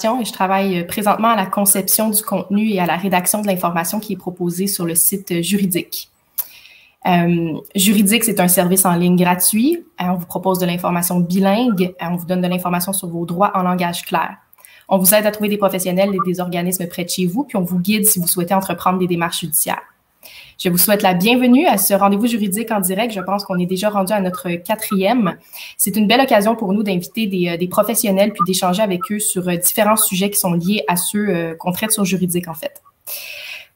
Et je travaille présentement à la conception du contenu et à la rédaction de l'information qui est proposée sur le site Juridique. Juridique, c'est un service en ligne gratuit. On vous propose de l'information bilingue. On vous donne de l'information sur vos droits en langage clair. On vous aide à trouver des professionnels et des organismes près de chez vous, puis on vous guide si vous souhaitez entreprendre des démarches judiciaires. Je vous souhaite la bienvenue à ce rendez-vous juridique en direct. Je pense qu'on est déjà rendu à notre 4e. C'est une belle occasion pour nous d'inviter des professionnels puis d'échanger avec eux sur différents sujets qui sont liés à ceux qu'on traite sur Juridique, en fait.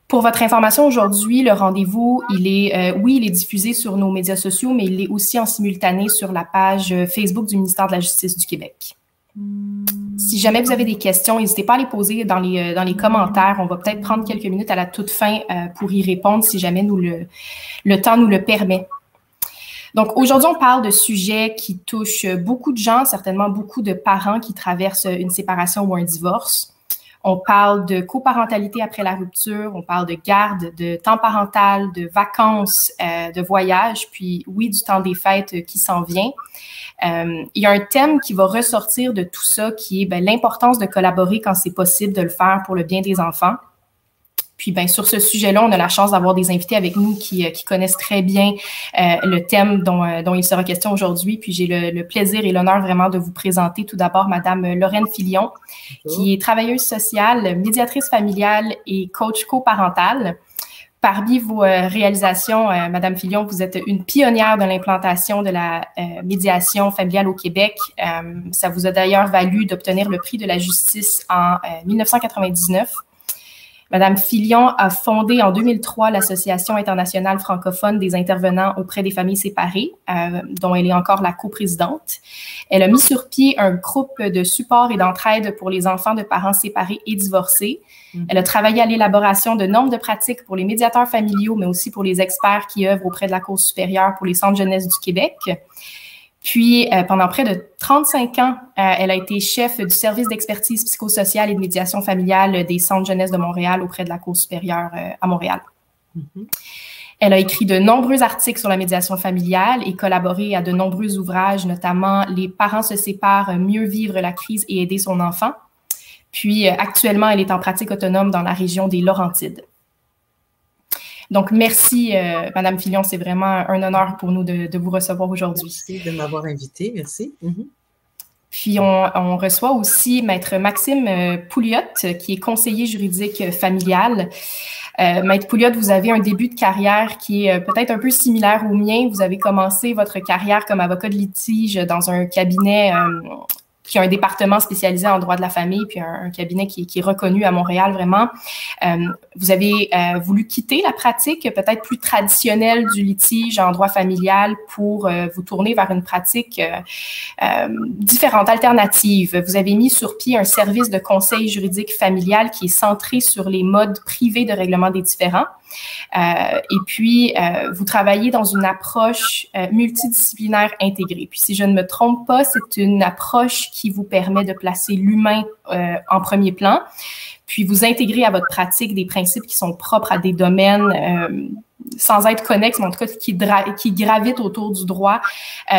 Pour votre information, aujourd'hui, le rendez-vous, il est diffusé sur nos médias sociaux, mais il est aussi en simultané sur la page Facebook du ministère de la Justice du Québec. Si jamais vous avez des questions, n'hésitez pas à les poser dans les commentaires. On va peut-être prendre quelques minutes à la toute fin pour y répondre si jamais le temps nous le permet. Donc, aujourd'hui, on parle de sujets qui touchent beaucoup de gens, certainement beaucoup de parents qui traversent une séparation ou un divorce. On parle de coparentalité après la rupture, on parle de garde, de temps parental, de vacances, de voyage, puis oui, du temps des fêtes qui s'en vient. Il y a un thème qui va ressortir de tout ça, qui est l'importance de collaborer quand c'est possible de le faire pour le bien des enfants. Puis, sur ce sujet-là, on a la chance d'avoir des invités avec nous qui connaissent très bien le thème dont il sera question aujourd'hui. Puis, j'ai le plaisir et l'honneur vraiment de vous présenter tout d'abord Madame Lorraine Filion, qui est travailleuse sociale, médiatrice familiale et coach coparental. Parmi vos réalisations, Madame Filion, vous êtes une pionnière de l'implantation de la médiation familiale au Québec. Ça vous a d'ailleurs valu d'obtenir le prix de la justice en 1999. Madame Filion a fondé en 2003 l'Association internationale francophone des intervenants auprès des familles séparées, dont elle est encore la coprésidente. Elle a mis sur pied un groupe de support et d'entraide pour les enfants de parents séparés et divorcés. Elle a travaillé à l'élaboration de normes de pratique pour les médiateurs familiaux, mais aussi pour les experts qui œuvrent auprès de la Cour supérieure pour les centres jeunesse du Québec. Puis, pendant près de 35 ans, elle a été chef du service d'expertise psychosociale et de médiation familiale des centres jeunesse de Montréal auprès de la Cour supérieure à Montréal. Elle a écrit de nombreux articles sur la médiation familiale et collaboré à de nombreux ouvrages, notamment « Les parents se séparent, mieux vivre la crise et aider son enfant ». Puis, actuellement, elle est en pratique autonome dans la région des Laurentides. Donc, merci, Madame Filion. C'est vraiment un honneur pour nous de vous recevoir aujourd'hui. Merci de m'avoir invitée. Merci. Puis, on reçoit aussi Maître Maxime Pouliot, qui est conseiller juridique familial. Maître Pouliot, vous avez un début de carrière qui est peut-être un peu similaire au mien. Vous avez commencé votre carrière comme avocat de litige dans un cabinet qui a un département spécialisé en droit de la famille, puis un cabinet qui est reconnu à Montréal, vraiment. Vous avez voulu quitter la pratique peut-être plus traditionnelle du litige en droit familial pour vous tourner vers une pratique différente, alternative. Vous avez mis sur pied un service de conseil juridique familial qui est centré sur les modes privés de règlement des différends. Et puis, vous travaillez dans une approche multidisciplinaire intégrée. Puis, si je ne me trompe pas, c'est une approche qui vous permet de placer l'humain en premier plan, puis vous intégrez à votre pratique des principes qui sont propres à des domaines sans être connexes, mais en tout cas qui gravitent autour du droit,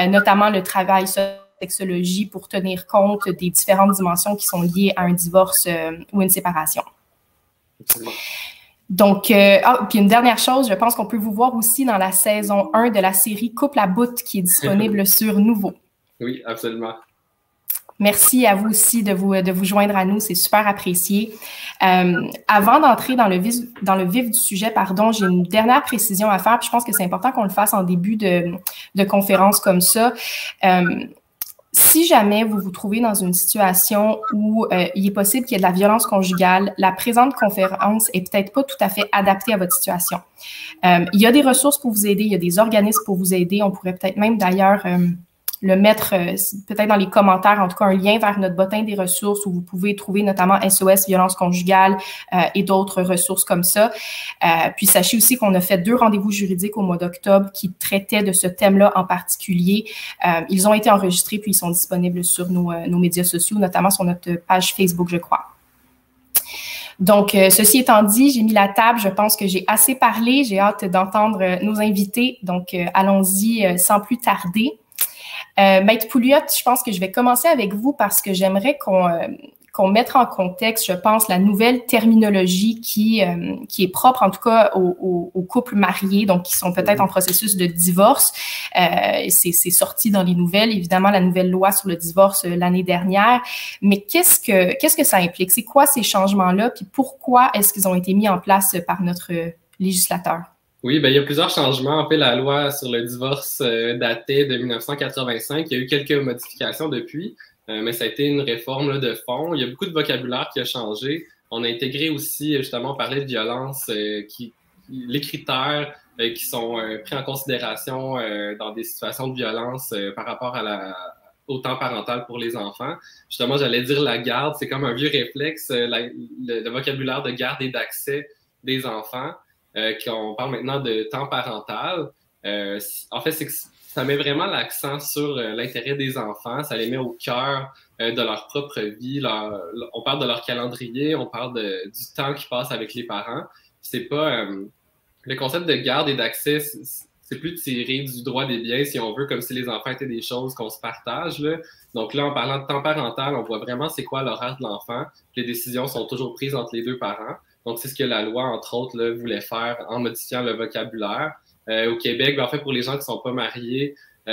notamment le travail sur la sexologie pour tenir compte des différentes dimensions qui sont liées à un divorce ou une séparation. Absolument. Donc, puis une dernière chose, je pense qu'on peut vous voir aussi dans la saison 1 de la série Couple à bout qui est disponible sur Nouveau. Oui, absolument. Merci à vous aussi de vous joindre à nous, c'est super apprécié. Avant d'entrer dans le vif du sujet, j'ai une dernière précision à faire, puis je pense que c'est important qu'on le fasse en début de conférence comme ça. Si jamais vous vous trouvez dans une situation où il est possible qu'il y ait de la violence conjugale, la présente conférence est peut-être pas tout à fait adaptée à votre situation. Il y a des ressources pour vous aider, il y a des organismes pour vous aider. On pourrait peut-être même d'ailleurs le mettre peut-être dans les commentaires, en tout cas un lien vers notre bottin des ressources où vous pouvez trouver notamment SOS violence conjugale et d'autres ressources comme ça. Puis sachez aussi qu'on a fait 2 rendez-vous juridiques au mois d'octobre qui traitaient de ce thème-là en particulier. Ils ont été enregistrés puis ils sont disponibles sur nos médias sociaux, notamment sur notre page Facebook, je crois. Donc, ceci étant dit, j'ai mis la table. Je pense que j'ai assez parlé. J'ai hâte d'entendre nos invités. Donc, allons-y sans plus tarder. Maître Pouliot, je pense que je vais commencer avec vous parce que j'aimerais qu'on mette en contexte, je pense, la nouvelle terminologie qui est propre, en tout cas, aux couples mariés, donc qui sont peut-être en processus de divorce. C'est sorti dans les nouvelles, évidemment, la nouvelle loi sur le divorce l'année dernière. Mais qu'est-ce que ça implique? C'est quoi ces changements-là? Puis pourquoi est-ce qu'ils ont été mis en place par notre législateur? Oui, ben, il y a plusieurs changements. En fait, la loi sur le divorce datait de 1985. Il y a eu quelques modifications depuis, mais ça a été une réforme là, de fond. Il y a beaucoup de vocabulaire qui a changé. On a intégré aussi, justement, on parlait de violence, les critères qui sont pris en considération dans des situations de violence par rapport au temps parental pour les enfants. Justement, j'allais dire la garde, c'est comme un vieux réflexe, le vocabulaire de garde et d'accès des enfants. Qu'on parle maintenant de temps parental. En fait, c'est que ça met vraiment l'accent sur l'intérêt des enfants, ça les met au cœur de leur propre vie. On parle de leur calendrier, on parle du temps qu'ils passent avec les parents. C'est pas le concept de garde et d'accès, c'est plus tiré du droit des biens, si on veut, comme si les enfants étaient des choses qu'on se partage, là. Donc là, en parlant de temps parental, on voit vraiment c'est quoi l'horaire de l'enfant. Les décisions sont toujours prises entre les deux parents. Donc, c'est ce que la loi, entre autres, là, voulait faire en modifiant le vocabulaire. Au Québec, ben, en fait, pour les gens qui ne sont pas mariés, dans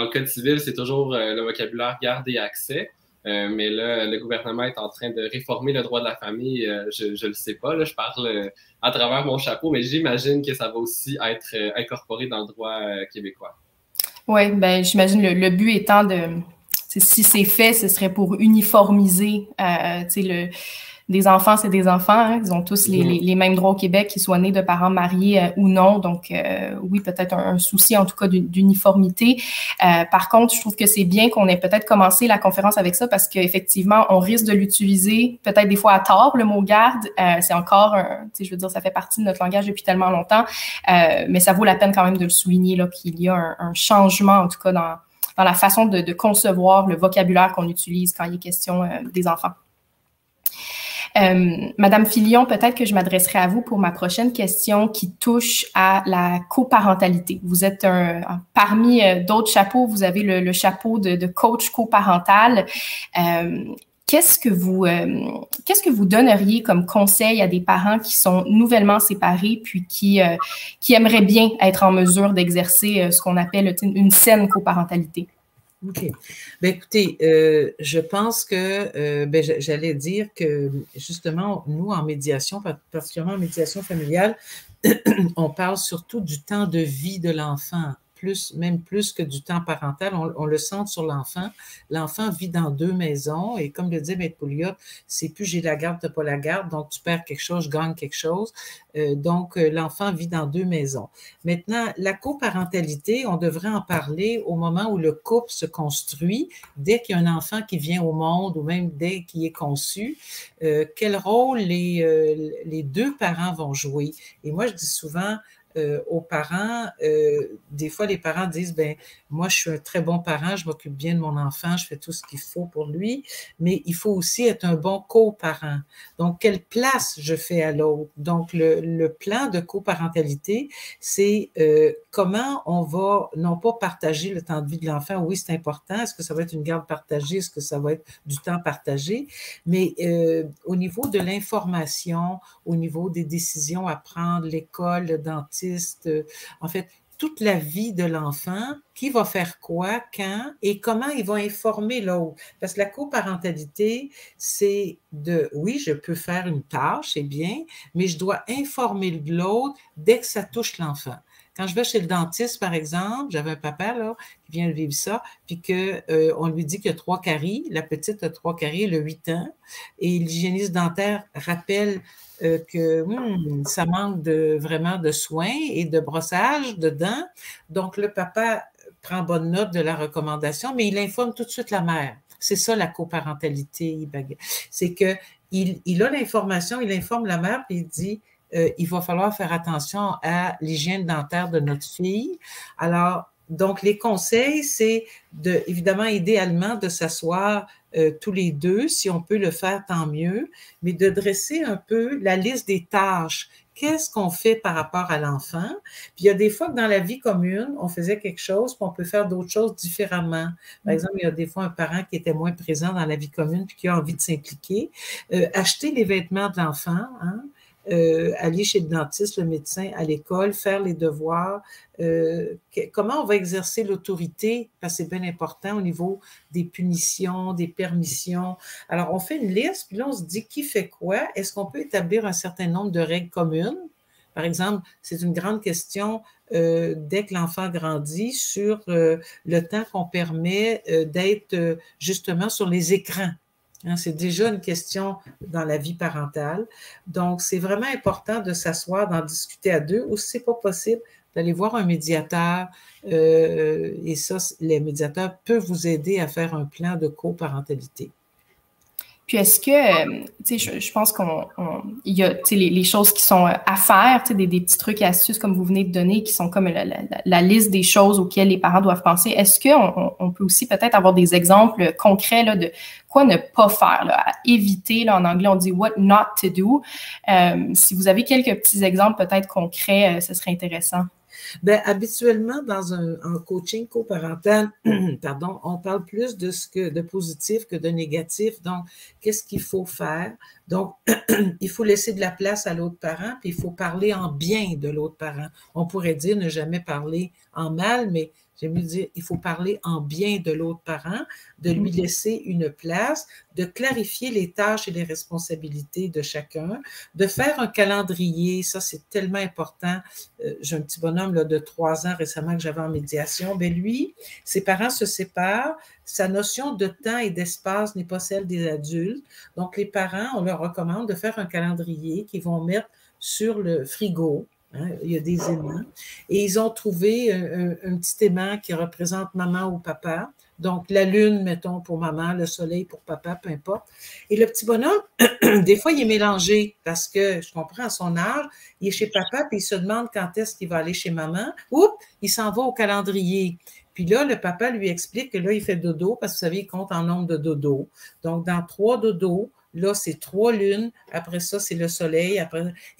le Code civil, c'est toujours le vocabulaire garde et accès. Mais là, le gouvernement est en train de réformer le droit de la famille. Je le sais pas, là, je parle à travers mon chapeau, mais j'imagine que ça va aussi être incorporé dans le droit québécois. Oui, ben j'imagine le but étant si c'est fait, ce serait pour uniformiser, des enfants, c'est des enfants, hein, ils ont tous les mêmes droits au Québec, qu'ils soient nés de parents mariés ou non. Donc, oui, peut-être un souci, en tout cas, d'uniformité. Par contre, je trouve que c'est bien qu'on ait peut-être commencé la conférence avec ça parce qu'effectivement, on risque de l'utiliser peut-être des fois à tort, le mot garde. C'est encore, je veux dire, ça fait partie de notre langage depuis tellement longtemps, mais ça vaut la peine quand même de le souligner, là, qu'il y a un changement, en tout cas, dans la façon de concevoir le vocabulaire qu'on utilise quand il est question des enfants. Madame Filion, peut-être que je m'adresserai à vous pour ma prochaine question qui touche à la coparentalité. Vous êtes parmi d'autres chapeaux, vous avez le chapeau de coach coparental. Qu'est-ce que vous donneriez comme conseil à des parents qui sont nouvellement séparés puis qui aimeraient bien être en mesure d'exercer ce qu'on appelle une saine coparentalité? OK. Ben écoutez, je pense que j'allais dire que justement, nous, en médiation, particulièrement en médiation familiale, on parle surtout du temps de vie de l'enfant, même plus que du temps parental. On le centre sur l'enfant. L'enfant vit dans 2 maisons et comme le dit Maître Pouliot, c'est plus j'ai la garde, t'as pas la garde, donc tu perds quelque chose, je gagne quelque chose. Donc, l'enfant vit dans 2 maisons. Maintenant, la coparentalité, on devrait en parler au moment où le couple se construit, dès qu'il y a un enfant qui vient au monde ou même dès qu'il est conçu, quel rôle les 2 parents vont jouer. Et moi, je dis souvent aux parents, des fois les parents disent, ben moi je suis un très bon parent, je m'occupe bien de mon enfant, je fais tout ce qu'il faut pour lui, mais il faut aussi être un bon coparent. Donc, quelle place je fais à l'autre? Donc, le plan de coparentalité, c'est comment on va, non pas partager le temps de vie de l'enfant, oui c'est important, est-ce que ça va être une garde partagée, est-ce que ça va être du temps partagé, mais au niveau de l'information, au niveau des décisions à prendre, l'école, le dentiste, en fait, toute la vie de l'enfant, qui va faire quoi, quand et comment il va informer l'autre. Parce que la coparentalité, c'est oui, je peux faire une tâche, c'est bien, mais je dois informer l'autre dès que ça touche l'enfant. Quand je vais chez le dentiste, par exemple, j'avais un papa là, qui vient de vivre ça, puis on lui dit qu'il y a 3 caries, la petite a 3 caries, elle a 8 ans, et l'hygiéniste dentaire rappelle que ça manque vraiment de soins et de brossage de dents. Donc, le papa prend bonne note de la recommandation, mais il informe tout de suite la mère. C'est ça la coparentalité. C'est qu'il a l'information, il informe la mère, puis il dit il va falloir faire attention à l'hygiène dentaire de notre fille. Alors, donc, les conseils, c'est évidemment, idéalement, de s'asseoir tous les 2, si on peut le faire, tant mieux, mais de dresser un peu la liste des tâches qu'est-ce qu'on fait par rapport à l'enfant? Puis il y a des fois que dans la vie commune, on faisait quelque chose, puis on peut faire d'autres choses différemment. Par exemple, il y a des fois un parent qui était moins présent dans la vie commune puis qui a envie de s'impliquer. Acheter les vêtements de l'enfant, hein? Aller chez le dentiste, le médecin, à l'école, faire les devoirs. Comment on va exercer l'autorité? Parce que c'est bien important au niveau des punitions, des permissions. Alors, on fait une liste, puis là, on se dit qui fait quoi? Est-ce qu'on peut établir un certain nombre de règles communes? Par exemple, c'est une grande question dès que l'enfant grandit sur le temps qu'on permet d'être justement sur les écrans. Hein, c'est déjà une question dans la vie parentale. Donc, c'est vraiment important de s'asseoir, d'en discuter à deux, ou si c'est pas possible, d'aller voir un médiateur. Et ça, les médiateurs peuvent vous aider à faire un plan de coparentalité. Puis est-ce que, tu sais, je pense il y a, tu sais, les choses qui sont à faire, tu sais, des petits trucs et astuces comme vous venez de donner, qui sont comme la liste des choses auxquelles les parents doivent penser. Est-ce qu'on peut aussi peut-être avoir des exemples concrets là, de quoi ne pas faire, là, à éviter, là, en anglais, on dit « what not to do ». Si vous avez quelques petits exemples peut-être concrets, ce serait intéressant. Bien, habituellement, en coaching coparental, pardon, on parle plus de positif que de négatif. Donc, qu'est-ce qu'il faut faire? Donc, il faut laisser de la place à l'autre parent, puis il faut parler en bien de l'autre parent. On pourrait dire ne jamais parler en mal, mais j'aime mieux dire, il faut parler en bien de l'autre parent, de lui laisser une place, de clarifier les tâches et les responsabilités de chacun, de faire un calendrier. Ça, c'est tellement important. J'ai un petit bonhomme là, de 3 ans récemment que j'avais en médiation. Ben lui, ses parents se séparent. Sa notion de temps et d'espace n'est pas celle des adultes. Donc, les parents, on leur recommande de faire un calendrier qu'ils vont mettre sur le frigo. Hein, il y a des aimants. Et ils ont trouvé un petit aimant qui représente maman ou papa. Donc, la lune, mettons, pour maman, le soleil pour papa, peu importe. Et le petit bonhomme, des fois, il est mélangé parce que, je comprends, à son âge, il est chez papa, puis il se demande quand est-ce qu'il va aller chez maman. Oups, il s'en va au calendrier. Puis là, le papa lui explique que là, il fait dodo parce que, vous savez, il compte en nombre de dodos. Donc, dans 3 dodos, là, c'est 3 lunes. Après ça, c'est le soleil.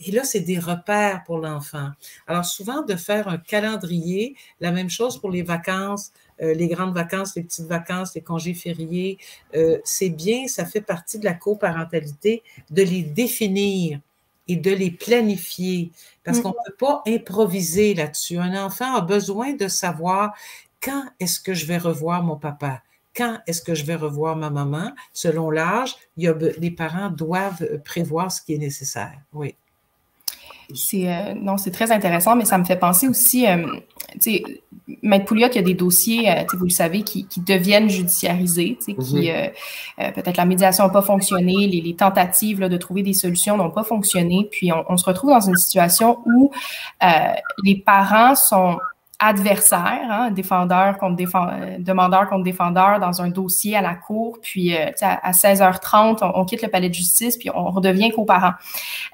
Et là, c'est des repères pour l'enfant. Alors, souvent, de faire un calendrier, la même chose pour les vacances, les grandes vacances, les petites vacances, les congés fériés, c'est bien, ça fait partie de la coparentalité, de les définir et de les planifier parce qu'on ne peut pas improviser là-dessus. Un enfant a besoin de savoir quand est-ce que je vais revoir mon papa? Quand est-ce que je vais revoir ma maman? Selon l'âge, les parents doivent prévoir ce qui est nécessaire. Oui. Non, c'est très intéressant, mais ça me fait penser aussi, tu sais, Maître Pouliot, il y a des dossiers, vous le savez, qui deviennent judiciarisés, tu sais, peut-être la médiation n'a pas fonctionné, les tentatives là, de trouver des solutions n'ont pas fonctionné, puis on se retrouve dans une situation où les parents sont adversaires, hein, demandeurs contre défendeurs dans un dossier à la cour, puis à 16h30, on quitte le palais de justice, puis on redevient coparents.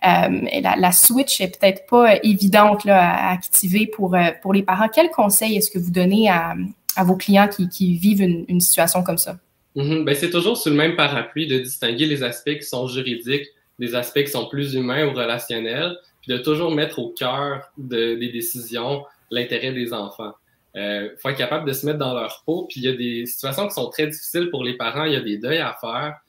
La switch est peut-être pas évidente là, à activer pour les parents. Quel conseil est-ce que vous donnez à vos clients qui vivent une situation comme ça? Ben, c'est toujours sous le même parapluie de distinguer les aspects qui sont juridiques des aspects qui sont plus humains ou relationnels, puis de toujours mettre au cœur des décisions l'intérêt des enfants. Faut être capable de se mettre dans leur peau, puis il y a des situations qui sont très difficiles pour les parents, il y a des deuils à faire.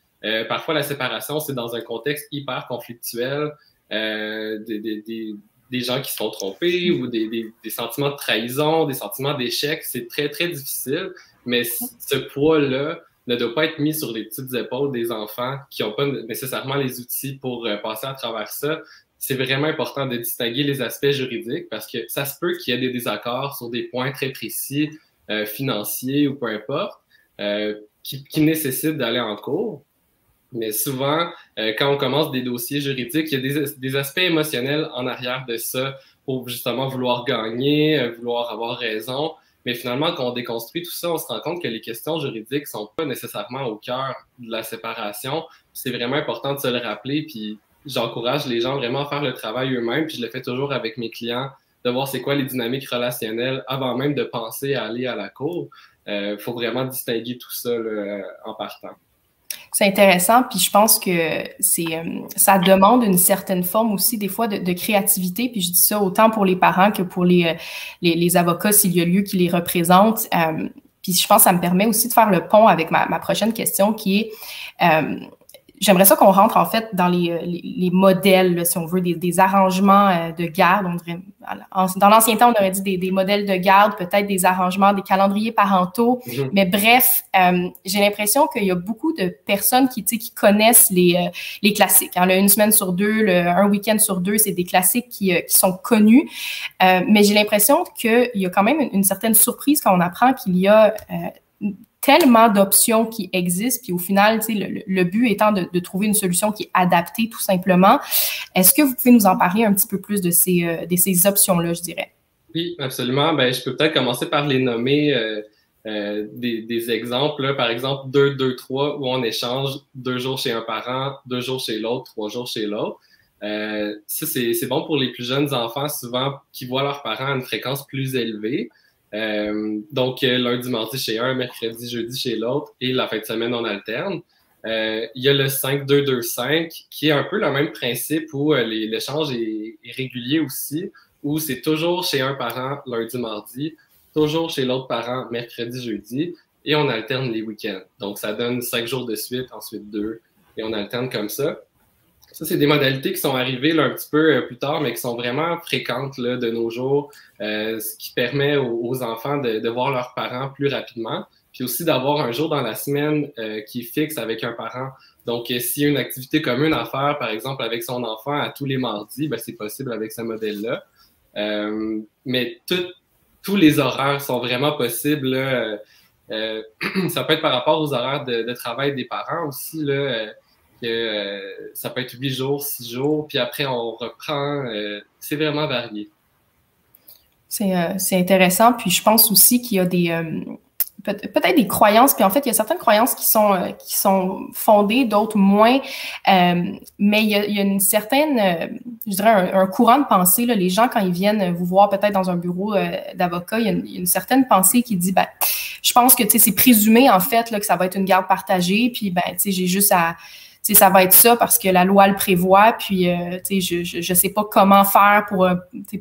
Parfois, la séparation, c'est dans un contexte hyper conflictuel, des gens qui se sont trompés ou des sentiments de trahison, des sentiments d'échec. C'est très, très difficile, mais ce poids-là ne doit pas être mis sur les petites épaules des enfants qui n'ont pas nécessairement les outils pour passer à travers ça. C'est vraiment important de distinguer les aspects juridiques parce que ça se peut qu'il y ait des désaccords sur des points très précis, financiers ou peu importe, qui nécessitent d'aller en cours. Mais souvent, quand on commence des dossiers juridiques, il y a des aspects émotionnels en arrière de ça pour justement vouloir gagner, vouloir avoir raison. Mais finalement, quand on déconstruit tout ça, on se rend compte que les questions juridiques ne sont pas nécessairement au cœur de la séparation. C'est vraiment important de se le rappeler. Puis j'encourage les gens vraiment à faire le travail eux-mêmes. Puis je le fais toujours avec mes clients, de voir c'est quoi les dynamiques relationnelles avant même de penser à aller à la cour. Faut vraiment distinguer tout ça là, en partant. C'est intéressant, puis je pense que ça demande une certaine forme aussi des fois de créativité, puis je dis ça autant pour les parents que pour les avocats s'il y a lieu qui les représentent. Puis je pense que ça me permet aussi de faire le pont avec ma prochaine question qui est j'aimerais ça qu'on rentre en fait dans les modèles, là, si on veut, des arrangements de garde. On dirait, dans l'ancien temps, on aurait dit des modèles de garde, peut-être des arrangements, des calendriers parentaux. Mm-hmm. Mais bref, j'ai l'impression qu'il y a beaucoup de personnes qui connaissent les classiques. Hein. Une semaine sur deux, un week-end sur deux, c'est des classiques qui sont connus. Mais j'ai l'impression qu'il y a quand même une certaine surprise quand on apprend qu'il y a tellement d'options qui existent, puis au final, le but étant de trouver une solution qui est adaptée tout simplement. Est-ce que vous pouvez nous en parler un petit peu plus de ces options-là, je dirais? Oui, absolument. Ben, je peux peut-être commencer par les nommer des exemples. Là. Par exemple, 2-2-3, où on échange 2 jours chez un parent, 2 jours chez l'autre, 3 jours chez l'autre. Ça, c'est bon pour les plus jeunes enfants, souvent, qui voient leurs parents à une fréquence plus élevée. Donc, lundi, mardi chez un, mercredi, jeudi chez l'autre, et la fin de semaine, on alterne. Il y a le 5-2-2-5, qui est un peu le même principe où l'échange est régulier aussi, où c'est toujours chez un parent lundi, mardi, toujours chez l'autre parent mercredi, jeudi, et on alterne les week-ends. Donc, ça donne 5 jours de suite, ensuite 2, et on alterne comme ça. Ça, c'est des modalités qui sont arrivées là, un petit peu plus tard, mais qui sont vraiment fréquentes là, de nos jours, ce qui permet aux enfants de voir leurs parents plus rapidement, puis aussi d'avoir un jour dans la semaine qui est fixe avec un parent. Donc, s'il y a une activité commune à faire, par exemple, avec son enfant à tous les mardis, ben, c'est possible avec ce modèle-là. Mais tous les horaires sont vraiment possibles. Là, ça peut être par rapport aux horaires de travail des parents aussi, là, ça peut être 8 jours, 6 jours, puis après on reprend. C'est vraiment varié. C'est intéressant, puis je pense aussi qu'il y a peut-être des croyances, puis en fait, il y a certaines croyances qui sont fondées, d'autres moins, mais il y a une certaine, je dirais, un courant de pensée, là, les gens, quand ils viennent vous voir peut-être dans un bureau d'avocat, il y a une certaine pensée qui dit, ben, je pense que, c'est présumé, en fait, là, que ça va être une garde partagée, puis, ben, j'ai juste à... ça va être ça parce que la loi le prévoit, puis je sais pas comment faire pour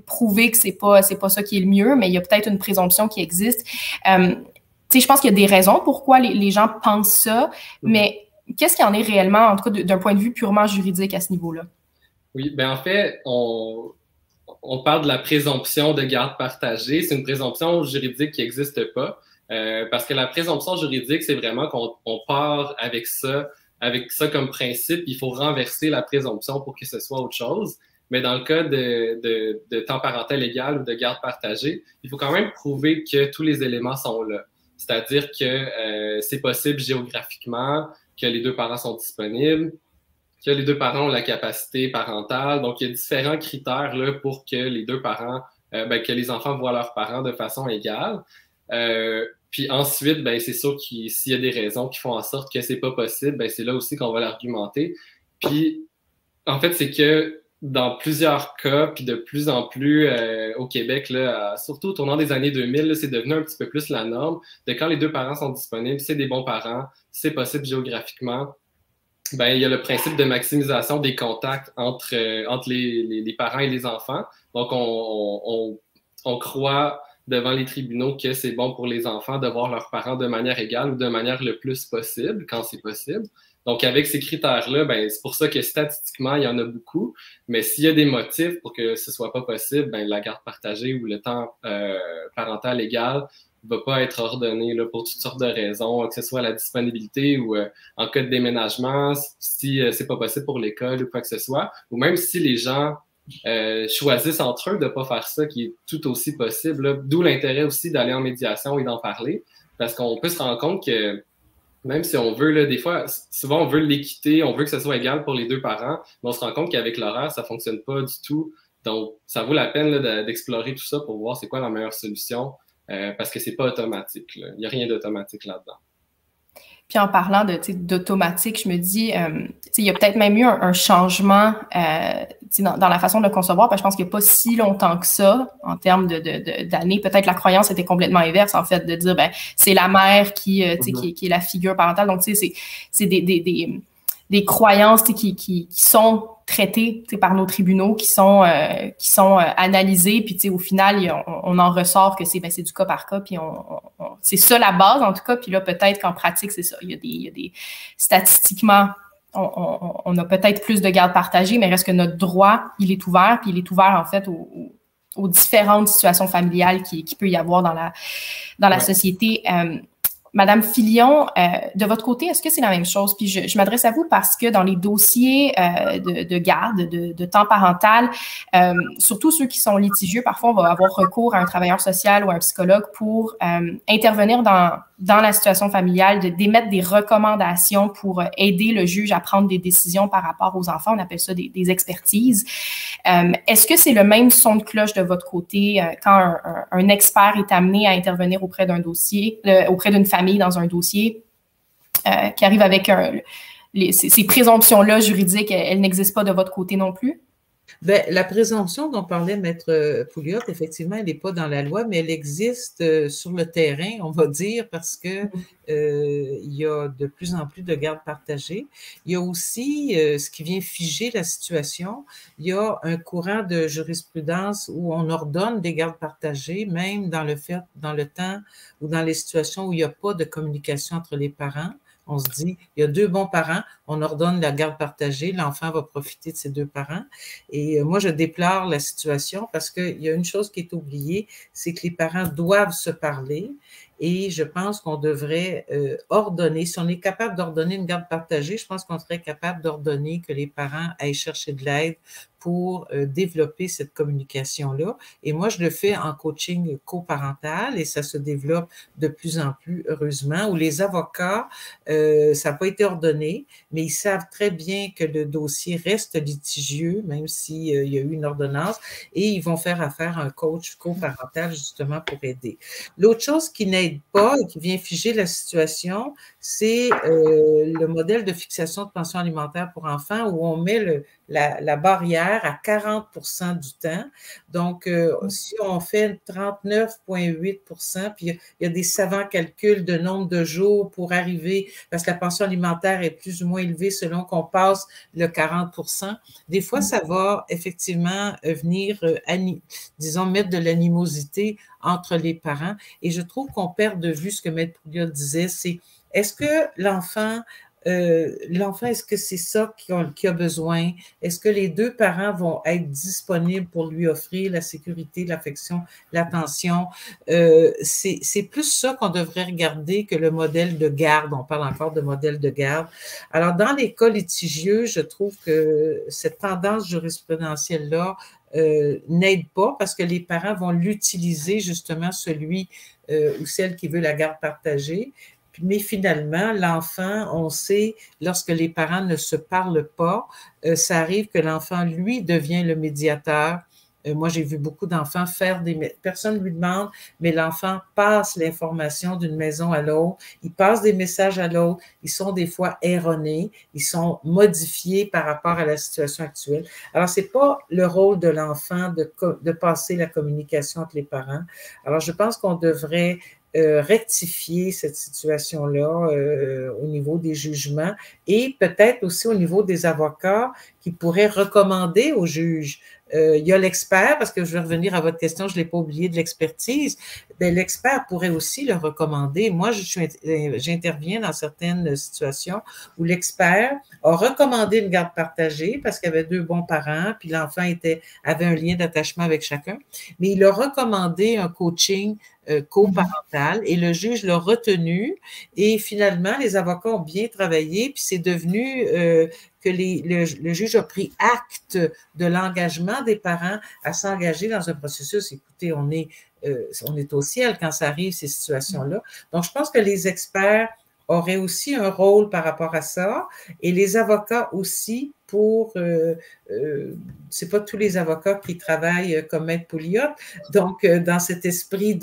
prouver que c'est pas ça qui est le mieux, mais il y a peut-être une présomption qui existe. Je pense qu'il y a des raisons pourquoi les gens pensent ça, mais qu'est-ce qu'il y en est réellement, en tout cas d'un point de vue purement juridique à ce niveau-là? Oui, bien en fait, on parle de la présomption de garde partagée. C'est une présomption juridique qui n'existe pas, parce que la présomption juridique, c'est vraiment qu'on part avec ça comme principe, il faut renverser la présomption pour que ce soit autre chose. Mais dans le cas de temps parental égal ou de garde partagée, il faut quand même prouver que tous les éléments sont là. C'est-à-dire que c'est possible géographiquement, que les 2 parents sont disponibles, que les 2 parents ont la capacité parentale. Donc, il y a différents critères là, pour que les 2 parents, que les enfants voient leurs parents de façon égale. Puis ensuite, ben, c'est sûr qu'il s'il y a des raisons qui font en sorte que c'est pas possible, ben, c'est là aussi qu'on va l'argumenter. Puis, en fait, c'est que dans plusieurs cas, puis de plus en plus au Québec, là, surtout au tournant des années 2000, là, c'est devenu un petit peu plus la norme de quand les 2 parents sont disponibles, c'est des bons parents, c'est possible géographiquement. Ben, il y a le principe de maximisation des contacts entre les parents et les enfants. Donc, on croit devant les tribunaux que c'est bon pour les enfants de voir leurs parents de manière égale ou de manière le plus possible, quand c'est possible. Donc, avec ces critères-là, ben, c'est pour ça que statistiquement, il y en a beaucoup. Mais s'il y a des motifs pour que ce soit pas possible, ben, la garde partagée ou le temps parental égal va pas être ordonné là, pour toutes sortes de raisons, que ce soit la disponibilité ou en cas de déménagement, si c'est pas possible pour l'école ou quoi que ce soit, ou même si les gens choisissent entre eux de pas faire ça, qui est tout aussi possible. D'où l'intérêt aussi d'aller en médiation et d'en parler, parce qu'on peut se rendre compte que même si on veut, là, des fois, souvent on veut l'équité, on veut que ce soit égal pour les 2 parents, mais on se rend compte qu'avec l'horaire, ça fonctionne pas du tout. Donc, ça vaut la peine là, d'explorer tout ça pour voir c'est quoi la meilleure solution, parce que c'est pas automatique. Là. Il n'y a rien d'automatique là-dedans. Puis en parlant d'automatique, je me dis, il y a peut-être même eu un changement dans la façon de le concevoir, parce que je pense qu'il n'y a pas si longtemps que ça, en termes d'années. Peut-être la croyance était complètement inverse, en fait, de dire, ben c'est la mère qui est la figure parentale. Donc, c'est des croyances qui sont traitées par nos tribunaux, qui sont analysées, puis au final, on en ressort que c'est du cas par cas, puis c'est ça la base, en tout cas, puis là, peut-être qu'en pratique, c'est ça. Il y a des statistiquement, on a peut-être plus de garde partagée, mais reste que notre droit, il est ouvert, puis il est ouvert, en fait, aux différentes situations familiales qui peut y avoir dans la société. Madame Filion, de votre côté, est-ce que c'est la même chose? Puis je m'adresse à vous parce que dans les dossiers de garde, de temps parental, surtout ceux qui sont litigieux, parfois on va avoir recours à un travailleur social ou à un psychologue pour intervenir dans la situation familiale, d'émettre des recommandations pour aider le juge à prendre des décisions par rapport aux enfants. On appelle ça des expertises. Est-ce que c'est le même son de cloche de votre côté quand un expert est amené à intervenir auprès d'un dossier, auprès d'une famille dans un dossier qui arrive avec ces présomptions-là juridiques, elles n'existent pas de votre côté non plus? Bien, la présomption dont parlait Maître Pouliot, effectivement, elle n'est pas dans la loi, mais elle existe sur le terrain, on va dire, parce que il y a de plus en plus de gardes partagées. Il y a aussi ce qui vient figer la situation. Il y a un courant de jurisprudence où on ordonne des gardes partagées, même dans le temps ou dans les situations où il n'y a pas de communication entre les parents. On se dit, il y a deux bons parents, on ordonne la garde partagée, l'enfant va profiter de ses deux parents. Et moi, je déplore la situation parce qu'il y a une chose qui est oubliée, c'est que les parents doivent se parler. Et je pense qu'on devrait ordonner, si on est capable d'ordonner une garde partagée, je pense qu'on serait capable d'ordonner que les parents aillent chercher de l'aide pour développer cette communication-là. Et moi, je le fais en coaching coparental et ça se développe de plus en plus, heureusement, où les avocats, ça n'a pas été ordonné, mais ils savent très bien que le dossier reste litigieux, même s'il y a eu une ordonnance, et ils vont faire affaire à un coach coparental justement pour aider. L'autre chose qui n'aide pas et qui vient figer la situation, c'est le modèle de fixation de pension alimentaire pour enfants où on met la barrière à 40% du temps. Donc, si on fait 39,8%, puis il y a des savants calculs de nombre de jours pour arriver, parce que la pension alimentaire est plus ou moins élevée selon qu'on passe le 40%. Des fois, ça va effectivement venir, disons, mettre de l'animosité entre les parents. Et je trouve qu'on perd de vue ce que Maître Pouliot disait, c'est est-ce que l'enfant, est-ce que c'est ça qu'il a besoin? Est-ce que les deux parents vont être disponibles pour lui offrir la sécurité, l'affection, l'attention? C'est plus ça qu'on devrait regarder que le modèle de garde. On parle encore de modèle de garde. Alors, dans les cas litigieux, je trouve que cette tendance jurisprudentielle-là n'aide pas parce que les parents vont l'utiliser justement celui ou celle qui veut la garde partagée. Mais finalement, l'enfant, on sait, lorsque les parents ne se parlent pas, ça arrive que l'enfant, lui, devient le médiateur. Moi, j'ai vu beaucoup d'enfants faire personne ne lui demande, mais l'enfant passe l'information d'une maison à l'autre, il passe des messages à l'autre, ils sont des fois erronés, ils sont modifiés par rapport à la situation actuelle. Alors, c'est pas le rôle de l'enfant de passer la communication entre les parents. Alors, je pense qu'on devrait rectifier cette situation-là au niveau des jugements et peut-être aussi au niveau des avocats qui pourraient recommander aux juges. Il y a l'expert, parce que je vais revenir à votre question, je ne l'ai pas oublié de l'expertise, l'expert pourrait aussi le recommander. Moi, j'interviens dans certaines situations où l'expert a recommandé une garde partagée parce qu'il y avait deux bons parents, puis l'enfant avait un lien d'attachement avec chacun, mais il a recommandé un coaching coparental et le juge l'a retenu et finalement, les avocats ont bien travaillé puis c'est devenu que le juge a pris acte de l'engagement des parents à s'engager dans un processus. Écoutez, on est au ciel quand ça arrive, ces situations-là. Donc, je pense que les experts auraient aussi un rôle par rapport à ça, et les avocats aussi pour, c'est pas tous les avocats qui travaillent comme Maître Pouliot, donc dans cet esprit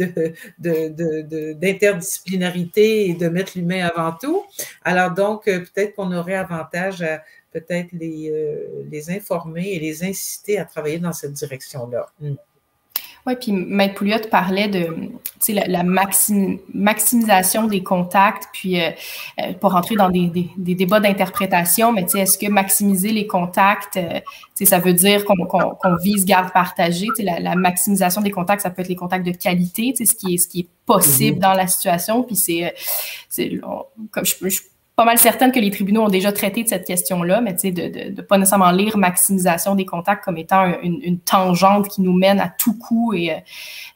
d'interdisciplinarité et de mettre l'humain avant tout. Alors donc, peut-être qu'on aurait avantage à peut-être les informer et les inciter à travailler dans cette direction-là. Oui, puis Maître Pouliot parlait de la maximisation des contacts, puis pour rentrer dans des débats d'interprétation, mais est-ce que maximiser les contacts, ça veut dire qu'on vise garde partagée? La maximisation des contacts, ça peut être les contacts de qualité, ce qui est possible dans la situation, puis comme je suis pas mal certaine que les tribunaux ont déjà traité de cette question-là, mais de pas nécessairement lire maximisation des contacts comme étant une tangente qui nous mène à tout coup et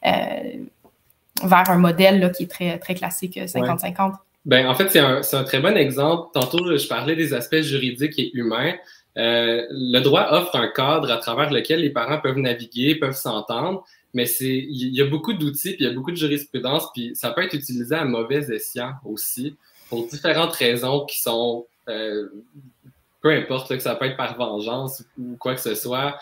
vers un modèle là, qui est très, très classique 50-50. Ouais. Ben, en fait, c'est un très bon exemple. Tantôt, je parlais des aspects juridiques et humains. Le droit offre un cadre à travers lequel les parents peuvent naviguer, peuvent s'entendre, mais il y a beaucoup d'outils, puis il y a beaucoup de jurisprudence, puis ça peut être utilisé à mauvais escient aussi, pour différentes raisons qui sont, peu importe, là, que ça peut être par vengeance ou quoi que ce soit,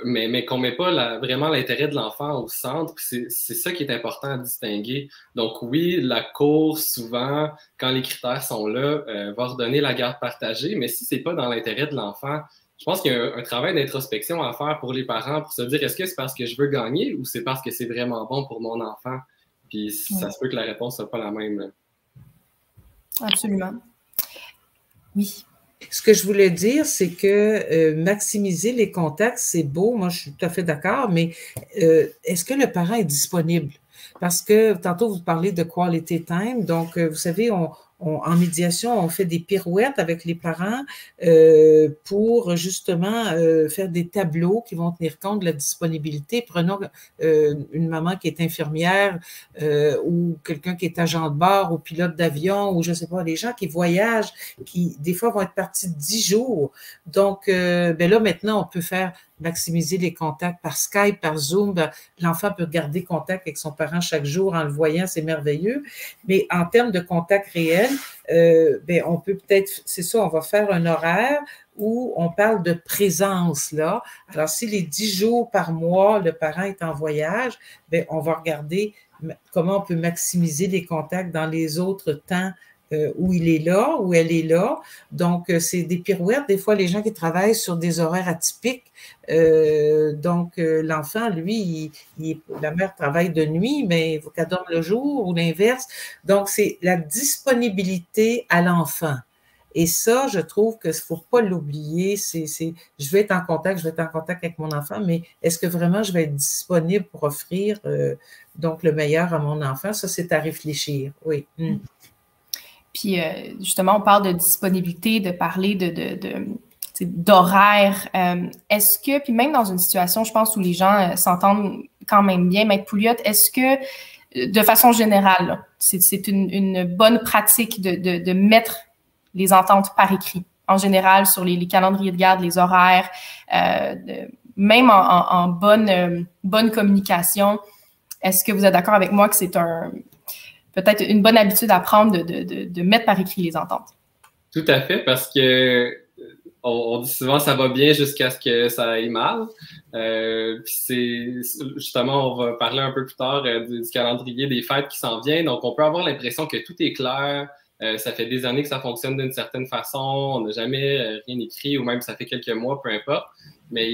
mais qu'on ne met pas vraiment l'intérêt de l'enfant au centre. C'est ça qui est important à distinguer. Donc oui, la Cour, souvent, quand les critères sont là, va ordonner la garde partagée, mais si ce n'est pas dans l'intérêt de l'enfant, je pense qu'il y a un travail d'introspection à faire pour les parents pour se dire, est-ce que c'est parce que je veux gagner ou c'est parce que c'est vraiment bon pour mon enfant? Puis ça se peut que la réponse ne soit pas la même. Là. Absolument. Oui. Ce que je voulais dire, c'est que maximiser les contacts, c'est beau, moi je suis tout à fait d'accord, mais est-ce que le parent est disponible? Parce que tantôt, vous parlez de quality time, donc vous savez, en médiation, on fait des pirouettes avec les parents pour justement faire des tableaux qui vont tenir compte de la disponibilité. Prenons une maman qui est infirmière ou quelqu'un qui est agent de bord ou pilote d'avion ou je ne sais pas, les gens qui voyagent, qui des fois vont être partis 10 jours. Donc, ben là, maintenant, on peut faire maximiser les contacts par Skype, par Zoom. L'enfant peut garder contact avec son parent chaque jour en le voyant, c'est merveilleux. Mais en termes de contact réel, ben on peut peut-être, c'est ça, on va faire un horaire où on parle de présence là. Alors, si les 10 jours par mois, le parent est en voyage, ben on va regarder comment on peut maximiser les contacts dans les autres temps où il est là, où elle est là. Donc, c'est des pirouettes. Des fois, les gens qui travaillent sur des horaires atypiques, donc l'enfant, lui, la mère travaille de nuit, mais il faut qu'elle dorme le jour ou l'inverse. Donc, c'est la disponibilité à l'enfant. Et ça, je trouve que faut pas l'oublier. Je vais être en contact avec mon enfant, mais est-ce que vraiment je vais être disponible pour offrir donc le meilleur à mon enfant? Ça, c'est à réfléchir. Oui. Puis, justement, on parle de disponibilité, de parler d'horaire. Est-ce que, puis même dans une situation, je pense, où les gens s'entendent quand même bien, Maître Pouliot, est-ce que, de façon générale, c'est une bonne pratique de mettre les ententes par écrit, en général, sur les calendriers de garde, les horaires, même en bonne communication? Est-ce que vous êtes d'accord avec moi que c'est peut-être une bonne habitude à prendre de mettre par écrit les ententes? Tout à fait, parce que on dit souvent ça va bien jusqu'à ce que ça aille mal. Puis c'est justement, on va parler un peu plus tard du calendrier des fêtes qui s'en vient. Donc, on peut avoir l'impression que tout est clair. Ça fait des années que ça fonctionne d'une certaine façon. On n'a jamais rien écrit, ou même ça fait quelques mois, peu importe. Mais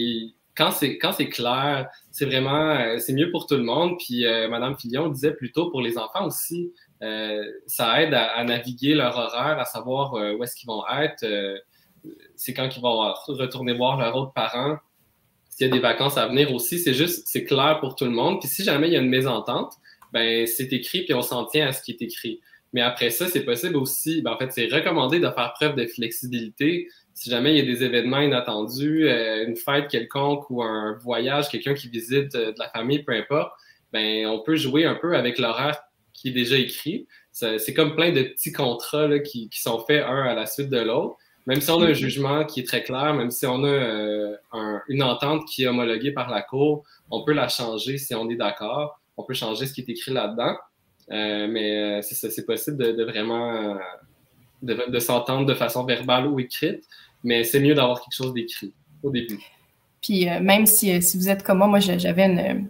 quand c'est clair, c'est vraiment, c'est mieux pour tout le monde. Puis Madame Filion disait plutôt pour les enfants aussi, ça aide à naviguer leur horaire, à savoir où est-ce qu'ils vont être. C'est quand ils vont retourner voir leurs autres parents. S'il y a des vacances à venir aussi, c'est clair pour tout le monde. Puis si jamais il y a une mésentente, ben c'est écrit puis on s'en tient à ce qui est écrit. Mais après ça, c'est possible aussi, en fait, c'est recommandé de faire preuve de flexibilité. Si jamais il y a des événements inattendus, une fête quelconque ou un voyage, quelqu'un qui visite de la famille, peu importe, ben on peut jouer un peu avec l'horaire qui est déjà écrit. C'est comme plein de petits contrats là, qui sont faits un à la suite de l'autre. Même si on a un jugement qui est très clair, même si on a une entente qui est homologuée par la Cour, on peut la changer si on est d'accord. On peut changer ce qui est écrit là-dedans. Mais c'est possible de vraiment de s'entendre de façon verbale ou écrite, mais c'est mieux d'avoir quelque chose d'écrit au début. Puis même si vous êtes comme moi j'avais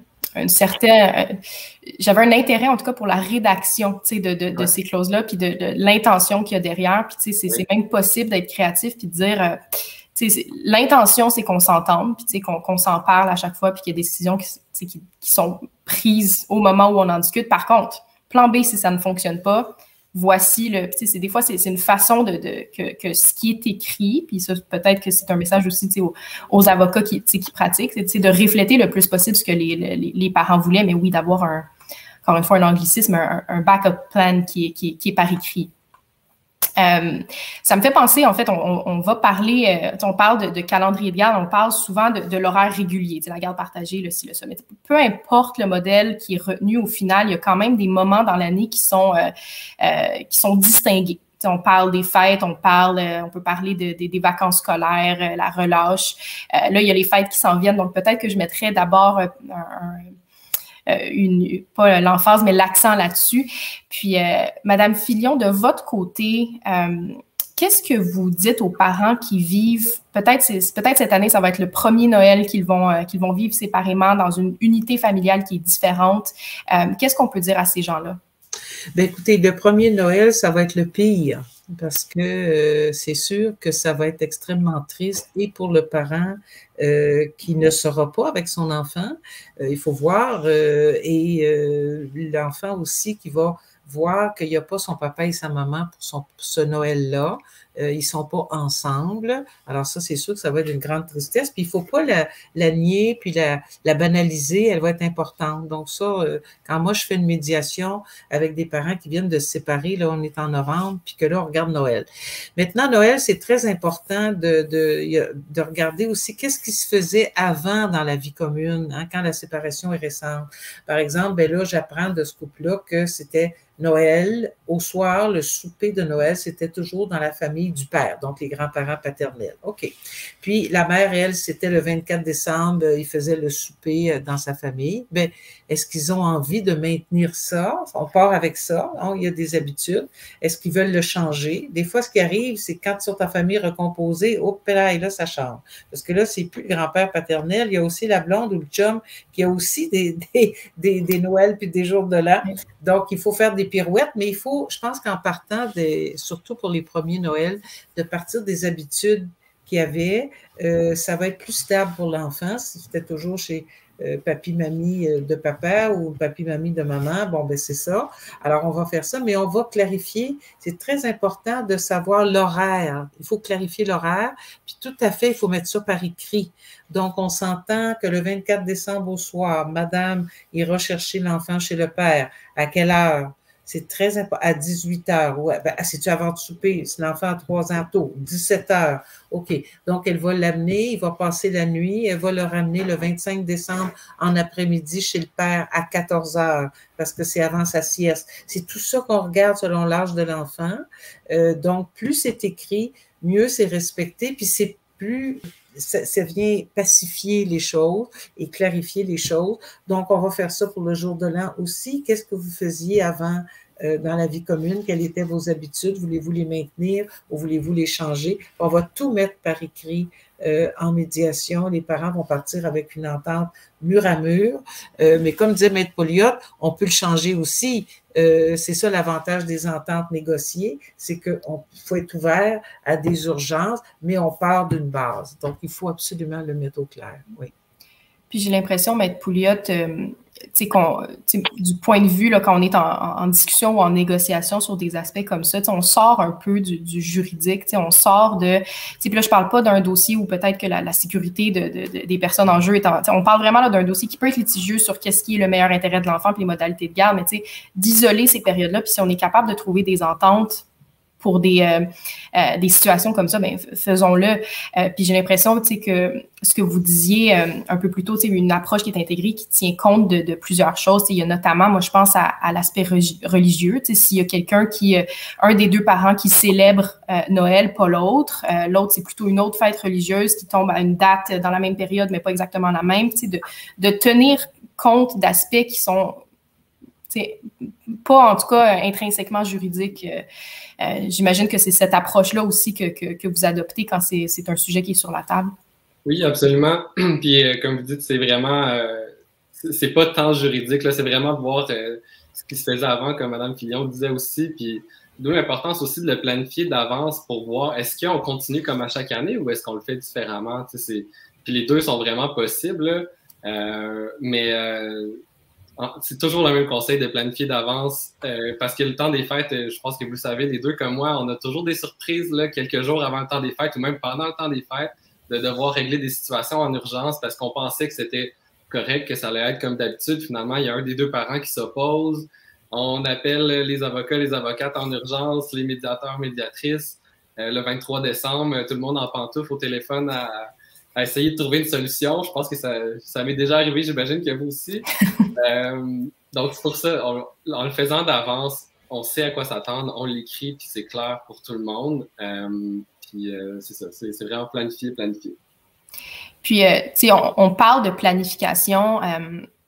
j'avais un intérêt en tout cas pour la rédaction, tu sais, de ces clauses-là, puis de l'intention qu'il y a derrière. Puis tu sais, c'est même possible d'être créatif puis de dire, tu sais, l'intention c'est qu'on s'entende, puis tu sais, qu'on s'en parle à chaque fois, puis qu'il y a des décisions qui sont prises au moment où on en discute. Par contre, plan B si ça ne fonctionne pas. Voici tu sais, des fois, c'est une façon que ce qui est écrit, puis ça, peut-être que c'est un message aussi, tu sais, aux avocats qui pratiquent, c'est de refléter le plus possible ce que les parents voulaient, mais oui, d'avoir encore une fois, un anglicisme, un backup plan qui est par écrit. Ça me fait penser, en fait, on va parler, on parle de calendrier de garde, on parle souvent de l'horaire régulier, la garde partagée, le ci, le ça. Mais peu importe le modèle qui est retenu au final, il y a quand même des moments dans l'année qui sont distingués. On parle des fêtes, on peut parler des vacances scolaires, la relâche. Là, il y a les fêtes qui s'en viennent, donc peut-être que je mettrais d'abord pas l'emphase, mais l'accent là-dessus. Puis, Madame Filion, de votre côté, qu'est-ce que vous dites aux parents qui vivent, peut-être cette année, ça va être le premier Noël qu'ils vont vivre séparément dans une unité familiale qui est différente. Qu'est-ce qu'on peut dire à ces gens-là? Bien, écoutez, le premier Noël, ça va être le pire parce que c'est sûr que ça va être extrêmement triste et pour le parent qui ne sera pas avec son enfant, il faut voir, et l'enfant aussi qui va voir qu'il n'y a pas son papa et sa maman pour ce Noël-là. Ils sont pas ensemble. Alors ça, c'est sûr que ça va être une grande tristesse. Puis il faut pas la nier puis la banaliser. Elle va être importante. Donc ça, quand moi je fais une médiation avec des parents qui viennent de se séparer, là on est en novembre, puis que là on regarde Noël. Maintenant, Noël, c'est très important de regarder aussi qu'est-ce qui se faisait avant dans la vie commune, hein, quand la séparation est récente. Par exemple, ben là, j'apprends de ce couple-là que c'était Noël, au soir, le souper de Noël, c'était toujours dans la famille du père, donc les grands-parents paternels. OK. Puis la mère, elle, c'était le 24 décembre, il faisait le souper dans sa famille. Ben, est-ce qu'ils ont envie de maintenir ça? On part avec ça, hein? Il y a des habitudes. Est-ce qu'ils veulent le changer? Des fois, ce qui arrive, c'est quand ils sont en famille recomposée, hop là, et là, ça change. Parce que là, c'est plus le grand-père paternel, il y a aussi la blonde ou le chum qui a aussi des Noëls puis des jours de l'an. Donc, il faut faire des pirouettes, mais il faut, je pense qu'en partant, surtout pour les premiers Noëls, de partir des habitudes qu'il y avait, ça va être plus stable pour l'enfant. Si c'était toujours chez papy, mamie de papa ou papy, mamie de maman, bon, ben c'est ça. Alors, on va faire ça, mais on va clarifier. C'est très important de savoir l'horaire. Il faut clarifier l'horaire, puis tout à fait, il faut mettre ça par écrit. Donc, on s'entend que le 24 décembre au soir, madame ira chercher l'enfant chez le père. À quelle heure? C'est très important. À 18 heures. Ouais, ben, c'est-tu avant de souper? Si l'enfant a 3 ans tôt, 17 heures. OK. Donc, elle va l'amener, il va passer la nuit, elle va le ramener le 25 décembre en après-midi chez le père à 14 heures parce que c'est avant sa sieste. C'est tout ça qu'on regarde selon l'âge de l'enfant. Donc, plus c'est écrit, mieux c'est respecté, puis c'est plus... Ça vient pacifier les choses et clarifier les choses. Donc, on va faire ça pour le jour de l'an aussi. Qu'est-ce que vous faisiez avant dans la vie commune? Quelles étaient vos habitudes? Voulez-vous les maintenir ou voulez-vous les changer? On va tout mettre par écrit en médiation. Les parents vont partir avec une entente mur à mur. Mais comme disait Maître Pouliot, on peut le changer aussi. C'est ça l'avantage des ententes négociées, c'est qu'on faut être ouvert à des urgences, mais on part d'une base. Donc, il faut absolument le mettre au clair, oui. Puis j'ai l'impression, Maître Pouliot, du point de vue, là, quand on est en discussion ou en négociation sur des aspects comme ça, on sort un peu du juridique, on sort de... Puis là, je parle pas d'un dossier où peut-être que la sécurité des personnes en jeu est on parle vraiment là d'un dossier qui peut être litigieux sur qu'est-ce qui est le meilleur intérêt de l'enfant puis les modalités de garde, mais d'isoler ces périodes-là, puis si on est capable de trouver des ententes pour des situations comme ça, ben faisons-le. Puis j'ai l'impression, que ce que vous disiez un peu plus tôt, une approche qui est intégrée, qui tient compte de plusieurs choses. Il y a notamment, moi, je pense à l'aspect religieux. S'il y a quelqu'un un des deux parents qui célèbre Noël, pas l'autre. L'autre, c'est plutôt une autre fête religieuse qui tombe à une date dans la même période, mais pas exactement la même. De tenir compte d'aspects qui sont pas en tout cas intrinsèquement juridique. J'imagine que c'est cette approche-là aussi que vous adoptez quand c'est un sujet qui est sur la table. Oui, absolument. Puis, comme vous dites, c'est vraiment, c'est pas tant juridique, là, c'est vraiment voir ce qui se faisait avant, comme Mme Filion disait aussi. Puis, d'où l'importance aussi de le planifier d'avance pour voir est-ce qu'on continue comme à chaque année ou est-ce qu'on le fait différemment. Puis, les deux sont vraiment possibles, mais c'est toujours le même conseil de planifier d'avance parce que le temps des fêtes, je pense que vous le savez, les deux comme moi, on a toujours des surprises là, quelques jours avant le temps des fêtes ou même pendant le temps des fêtes, de devoir régler des situations en urgence parce qu'on pensait que c'était correct, que ça allait être comme d'habitude. Finalement, il y a un des deux parents qui s'oppose. On appelle les avocats, les avocates en urgence, les médiateurs, médiatrices. Le 23 décembre, tout le monde en pantoufle au téléphone à essayer de trouver une solution. Je pense que ça m'est déjà arrivé, j'imagine que vous aussi. Donc, c'est pour ça, en le faisant d'avance, on sait à quoi s'attendre, on l'écrit, puis c'est clair pour tout le monde. Puis c'est ça, c'est vraiment planifié. Puis, tu sais, on parle de planification.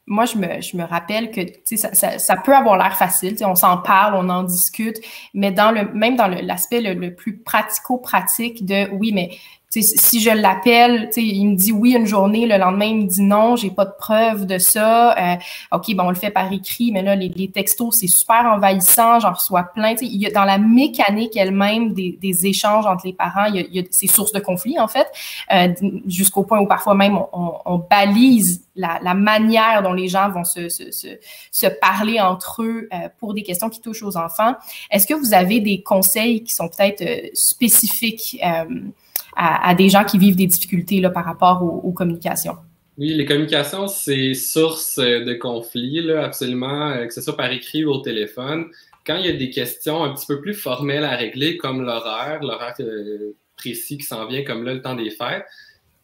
Moi, je me rappelle que ça peut avoir l'air facile. On s'en parle, on en discute, mais même dans l'aspect le plus pratico-pratique de oui, mais si je l'appelle, il me dit oui une journée, le lendemain, il me dit non, j'ai pas de preuve de ça. OK, bon, on le fait par écrit, mais là, les textos, c'est super envahissant, j'en reçois plein. Il y a dans la mécanique elle-même des échanges entre les parents, il y a ces sources de conflit, en fait, jusqu'au point où parfois même on balise la manière dont les gens vont se parler entre eux pour des questions qui touchent aux enfants. Est-ce que vous avez des conseils qui sont peut-être spécifiques à des gens qui vivent des difficultés là, par rapport aux communications? Oui, les communications, c'est source de conflits, là, absolument, que ce soit par écrit ou au téléphone. Quand il y a des questions un petit peu plus formelles à régler, comme l'horaire précis qui s'en vient, comme là, le temps des fêtes,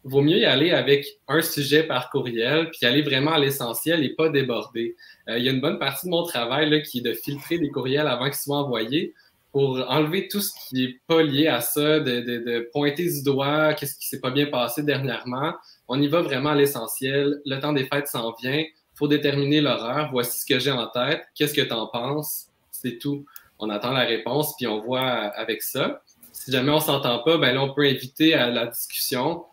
vaut mieux y aller avec un sujet par courriel, puis aller vraiment à l'essentiel et pas déborder. Il y a une bonne partie de mon travail là, qui est de filtrer des courriels avant qu'ils soient envoyés, pour enlever tout ce qui n'est pas lié à ça, de pointer du doigt, qu'est-ce qui s'est pas bien passé dernièrement. On y va vraiment à l'essentiel. Le temps des fêtes s'en vient. Il faut déterminer l'horaire. Voici ce que j'ai en tête. Qu'est-ce que tu en penses? C'est tout. On attend la réponse, puis on voit avec ça. Si jamais on ne s'entend pas, ben là, on peut inviter à la discussion,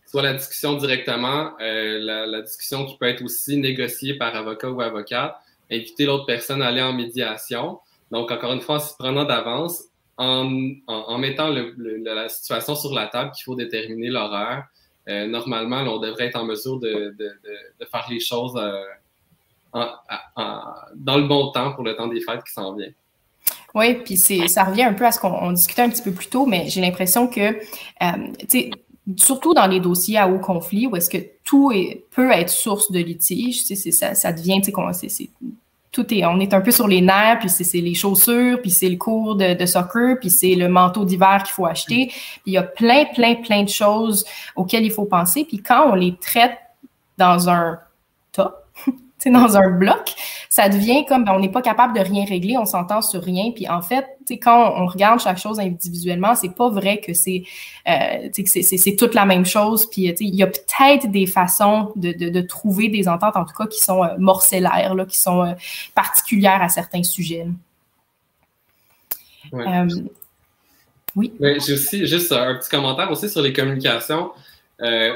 soit la discussion directement, la discussion qui peut être aussi négociée par avocat ou avocate, inviter l'autre personne à aller en médiation. Donc, encore une fois, en s'y prenant d'avance, en mettant la situation sur la table qu'il faut déterminer l'horaire, normalement, là, on devrait être en mesure de faire les choses dans le bon temps pour le temps des fêtes qui s'en vient. Oui, puis ça revient un peu à ce qu'on discutait un petit peu plus tôt, mais j'ai l'impression que, tu sais, surtout dans les dossiers à haut conflit, où est-ce que tout peut être source de litige, tu sais, ça devient, tu sais, on est un peu sur les nerfs, puis c'est les chaussures, puis c'est le cours de soccer, puis c'est le manteau d'hiver qu'il faut acheter. Puis il y a plein de choses auxquelles il faut penser. Puis quand on les traite dans un tas, dans un bloc, ça devient comme on n'est pas capable de rien régler, on s'entend sur rien. Puis en fait, quand on regarde chaque chose individuellement, c'est pas vrai que c'est toute la même chose. Puis il y a peut-être des façons de trouver des ententes, en tout cas, qui sont morcellaires, là, qui sont particulières à certains sujets. Ouais. Oui. J'ai aussi juste un petit commentaire aussi sur les communications.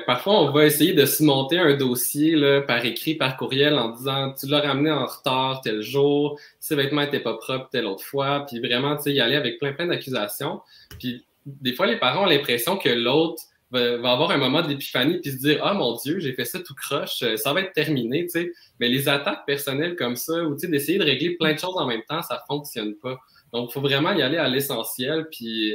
Parfois, on va essayer de se monter un dossier là, par écrit, par courriel, en disant « tu l'as ramené en retard tel jour, ces vêtements n'étaient pas propres telle autre fois », puis vraiment, tu sais, y aller avec plein d'accusations. Puis des fois, les parents ont l'impression que l'autre va avoir un moment d'épiphanie puis se dire « ah mon Dieu, j'ai fait ça tout croche, ça va être terminé », tu sais. Mais les attaques personnelles comme ça, ou tu sais, d'essayer de régler plein de choses en même temps, ça fonctionne pas. Donc, il faut vraiment y aller à l'essentiel, puis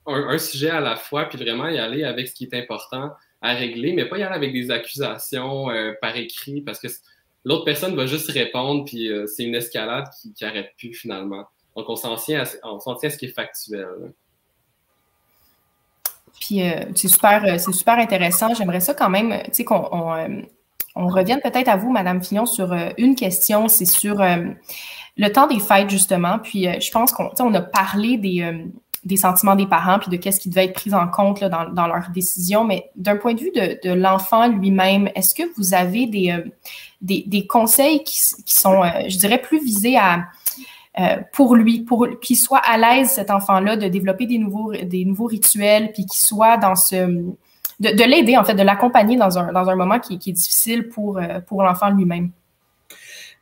un sujet à la fois, puis vraiment y aller avec ce qui est important à régler, mais pas y aller avec des accusations par écrit, parce que l'autre personne va juste répondre, puis c'est une escalade qui n'arrête plus finalement. Donc, on s'en tient à ce qui est factuel. Puis, c'est super intéressant. J'aimerais ça quand même, tu sais, qu'on revienne peut-être à vous, Madame Filion, sur une question, c'est sur le temps des fêtes, justement. Puis, je pense qu'on a parlé des sentiments des parents, puis de qu'est-ce qui devait être pris en compte là, dans leur décision. Mais d'un point de vue de l'enfant lui-même, est-ce que vous avez des conseils qui sont, je dirais, plus visés à pour lui, pour qu'il soit à l'aise, cet enfant-là, de développer des nouveaux rituels, puis qu'il soit dans de l'aider, en fait, de l'accompagner dans un moment qui est difficile pour l'enfant lui-même?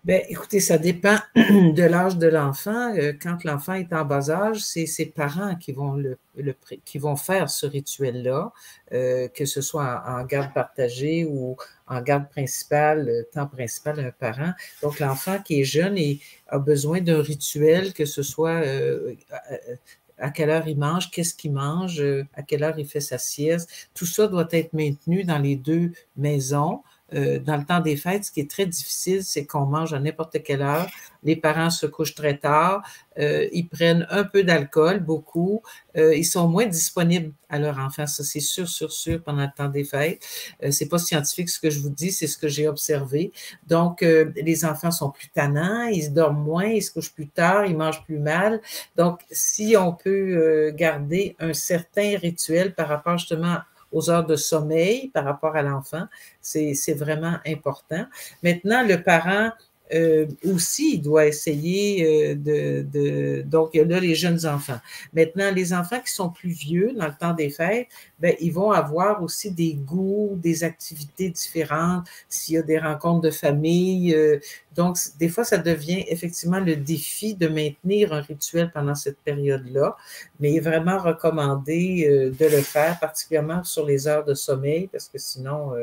Bien, écoutez, ça dépend de l'âge de l'enfant. Quand l'enfant est en bas âge, c'est ses parents qui vont faire ce rituel-là, que ce soit en garde partagée ou en garde principale, temps principal d'un parent. Donc, l'enfant qui est jeune a besoin d'un rituel, que ce soit à quelle heure il mange, qu'est-ce qu'il mange, à quelle heure il fait sa sieste. Tout ça doit être maintenu dans les deux maisons. Dans le temps des fêtes, ce qui est très difficile, c'est qu'on mange à n'importe quelle heure. Les parents se couchent très tard, ils prennent un peu d'alcool, beaucoup. Ils sont moins disponibles à leur enfant, ça c'est sûr pendant le temps des fêtes. C'est pas scientifique ce que je vous dis, c'est ce que j'ai observé. Donc, les enfants sont plus tannants, ils dorment moins, ils se couchent plus tard, ils mangent plus mal. Donc, si on peut garder un certain rituel par rapport justement aux heures de sommeil par rapport à l'enfant, c'est vraiment important. Maintenant, le parent aussi, il doit essayer donc, il y a là les jeunes enfants. Maintenant, les enfants qui sont plus vieux dans le temps des fêtes, ben, ils vont avoir aussi des goûts, des activités différentes, s'il y a des rencontres de famille. Donc, des fois, ça devient effectivement le défi de maintenir un rituel pendant cette période-là, mais il est vraiment recommandé de le faire, particulièrement sur les heures de sommeil, parce que sinon,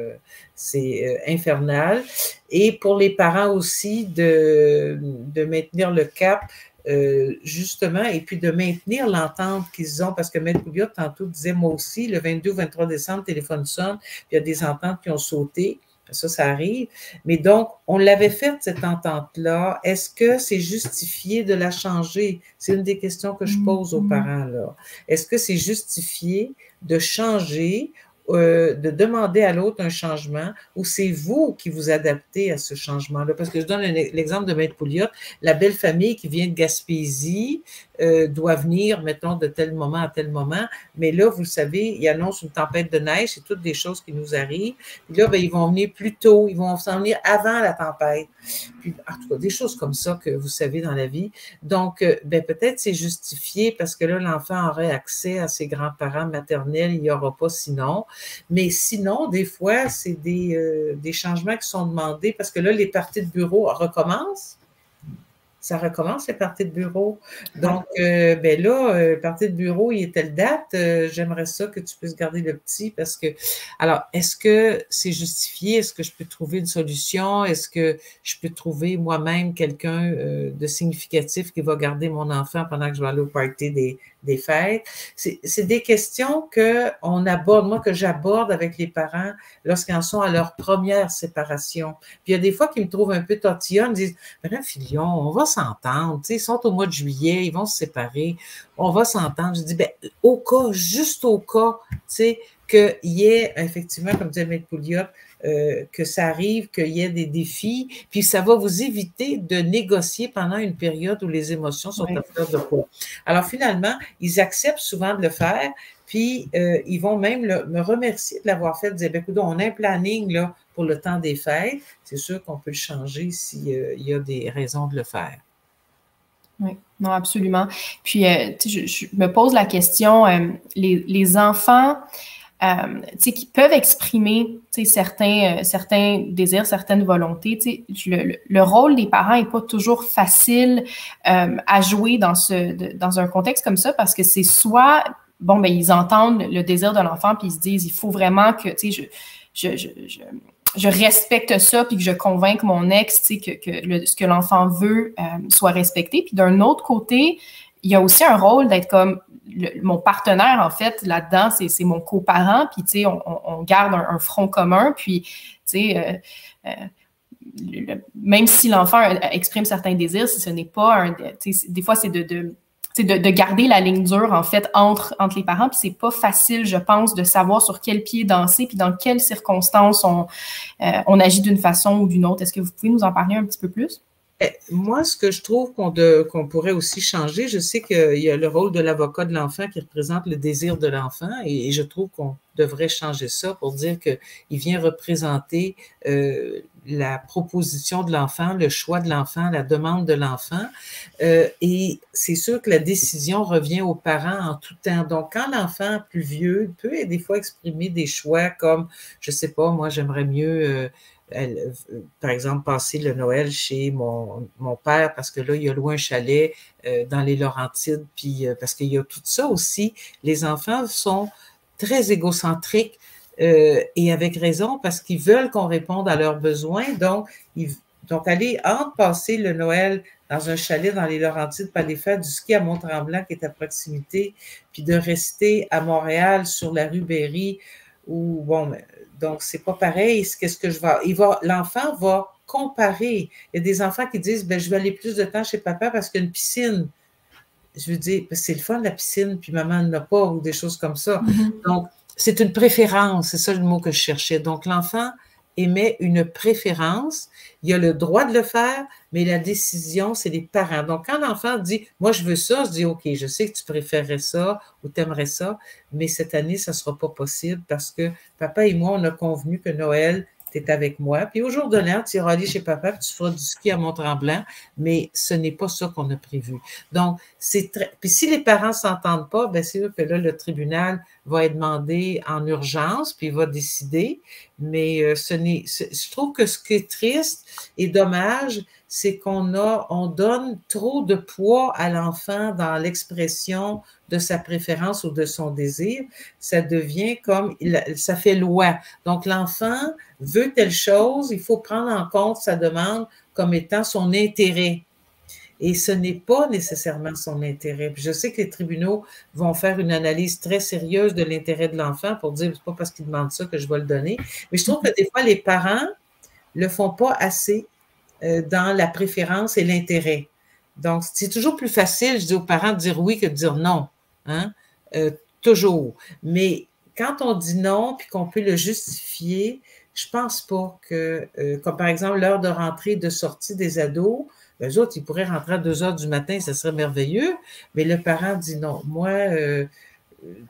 c'est infernal. Et pour les parents aussi, de maintenir le cap, justement, et puis de maintenir l'entente qu'ils ont, parce que Maître Pouliot, tantôt, disait, moi aussi, le 22 ou 23 décembre, le téléphone sonne, puis il y a des ententes qui ont sauté. Ça arrive. Mais donc, on l'avait faite, cette entente-là. Est-ce que c'est justifié de la changer? C'est une des questions que je pose aux parents, là. Est-ce que c'est justifié de changer, de demander à l'autre un changement, ou c'est vous qui vous adaptez à ce changement-là? Parce que je donne l'exemple de Maître Pouliot, la belle famille qui vient de Gaspésie doit venir, mettons, de tel moment à tel moment, mais là, vous le savez, il annonce une tempête de neige, c'est toutes des choses qui nous arrivent. Puis là, ben, ils vont venir plus tôt, ils vont s'en venir avant la tempête. Puis, en tout cas, des choses comme ça que vous savez dans la vie. Donc, ben, peut-être c'est justifié parce que là, l'enfant aurait accès à ses grands-parents maternels, il n'y aura pas sinon. Mais sinon, des fois, c'est des changements qui sont demandés parce que là, les parties de bureau recommencent. Ça recommence, les parties de bureau. Donc, ben là, partie de bureau, il est telle date, j'aimerais ça que tu puisses garder le petit parce que... Alors, est-ce que c'est justifié? Est-ce que je peux trouver une solution? Est-ce que je peux trouver moi-même quelqu'un de significatif qui va garder mon enfant pendant que je vais aller au party des fêtes? C'est des questions qu'on aborde, moi, que j'aborde avec les parents lorsqu'ils en sont à leur première séparation. Puis il y a des fois qu'ils me trouvent un peu tortillonne, ils me disent « Madame Filion, on va s'entendre, tu sais, ils sont au mois de juillet, ils vont se séparer, on va s'entendre. » Je dis, ben, juste au cas, tu sais, qu'il y ait, effectivement, comme disait Maître Pouliot, que ça arrive, qu'il y ait des défis, puis ça va vous éviter de négocier pendant une période où les émotions sont à fleur de peau. Alors, finalement, ils acceptent souvent de le faire, puis ils vont même me remercier de l'avoir fait, de dire, ben, écoute, on a un planning, là, pour le temps des fêtes. C'est sûr qu'on peut le changer s'il y a des raisons de le faire. Oui, non, absolument. Puis, je me pose la question, les enfants, qui peuvent exprimer certains désirs, certaines volontés. Le rôle des parents n'est pas toujours facile à jouer dans un contexte comme ça parce que c'est soit, bon, ben ils entendent le désir de l'enfant puis ils se disent, il faut vraiment que, je respecte ça puis que je convainque mon ex, ce que l'enfant veut soit respecté. Puis d'un autre côté, il y a aussi un rôle d'être comme mon partenaire, en fait, là-dedans, c'est mon coparent, puis, tu sais, on garde un front commun, puis, tu sais, même si l'enfant exprime certains désirs, si ce n'est pas des fois, c'est de garder la ligne dure, en fait, entre les parents, puis c'est pas facile, je pense, de savoir sur quel pied danser, puis dans quelles circonstances on agit d'une façon ou d'une autre. Est-ce que vous pouvez nous en parler un petit peu plus? Moi, ce que je trouve qu'on pourrait aussi changer, je sais qu'il y a le rôle de l'avocat de l'enfant qui représente le désir de l'enfant et je trouve qu'on devrait changer ça pour dire qu'il vient représenter la proposition de l'enfant, le choix de l'enfant, la demande de l'enfant. Et c'est sûr que la décision revient aux parents en tout temps. Donc, quand l'enfant plus vieux peut des fois exprimer des choix comme, je sais pas, moi, j'aimerais mieux... par exemple, passer le Noël chez mon père parce que là, il a loué un chalet dans les Laurentides, puis parce qu'il y a tout ça aussi. Les enfants sont très égocentriques et avec raison parce qu'ils veulent qu'on réponde à leurs besoins. Donc aller entre passer le Noël dans un chalet dans les Laurentides, pas aller faire du ski à Mont-Tremblant qui est à proximité, puis de rester à Montréal sur la rue Berry où, bon, donc, c'est pas pareil. Qu'est-ce que l'enfant va comparer. Il y a des enfants qui disent, je vais aller plus de temps chez papa parce qu'il y a une piscine. Je veux dire, c'est le fun, la piscine, puis maman n'en a pas, ou des choses comme ça. Donc, c'est une préférence. C'est ça le mot que je cherchais. Donc, l'enfant émet une préférence. Il a le droit de le faire, mais la décision, c'est les parents. Donc, quand l'enfant dit, moi, je veux ça, je dis, OK, je sais que tu préférerais ça ou tu aimerais ça, mais cette année, ça ne sera pas possible parce que papa et moi, on a convenu que Noël, tu es avec moi. Puis au jour de l'an, tu iras aller chez papa, puis tu feras du ski à Mont-Tremblant, mais ce n'est pas ça qu'on a prévu. Donc, puis si les parents ne s'entendent pas, c'est sûr que là, le tribunal va être demandé en urgence, puis il va décider. Mais je trouve que ce qui est triste et dommage, c'est on donne trop de poids à l'enfant dans l'expression de sa préférence ou de son désir. Ça devient comme, ça fait loi. Donc, l'enfant veut telle chose, il faut prendre en compte sa demande comme étant son intérêt. Et ce n'est pas nécessairement son intérêt. Puis je sais que les tribunaux vont faire une analyse très sérieuse de l'intérêt de l'enfant pour dire, c'est pas parce qu'il demande ça que je vais le donner. Mais je trouve que des fois, les parents le font pas assez dans la préférence et l'intérêt. Donc, c'est toujours plus facile, je dis aux parents, de dire oui que de dire non. Hein? Toujours. Mais quand on dit non, puis qu'on peut le justifier, je pense pas que, comme par exemple l'heure de rentrée et de sortie des ados, eux autres, ils pourraient rentrer à 2 heures du matin, ça serait merveilleux, mais le parent dit non. Moi,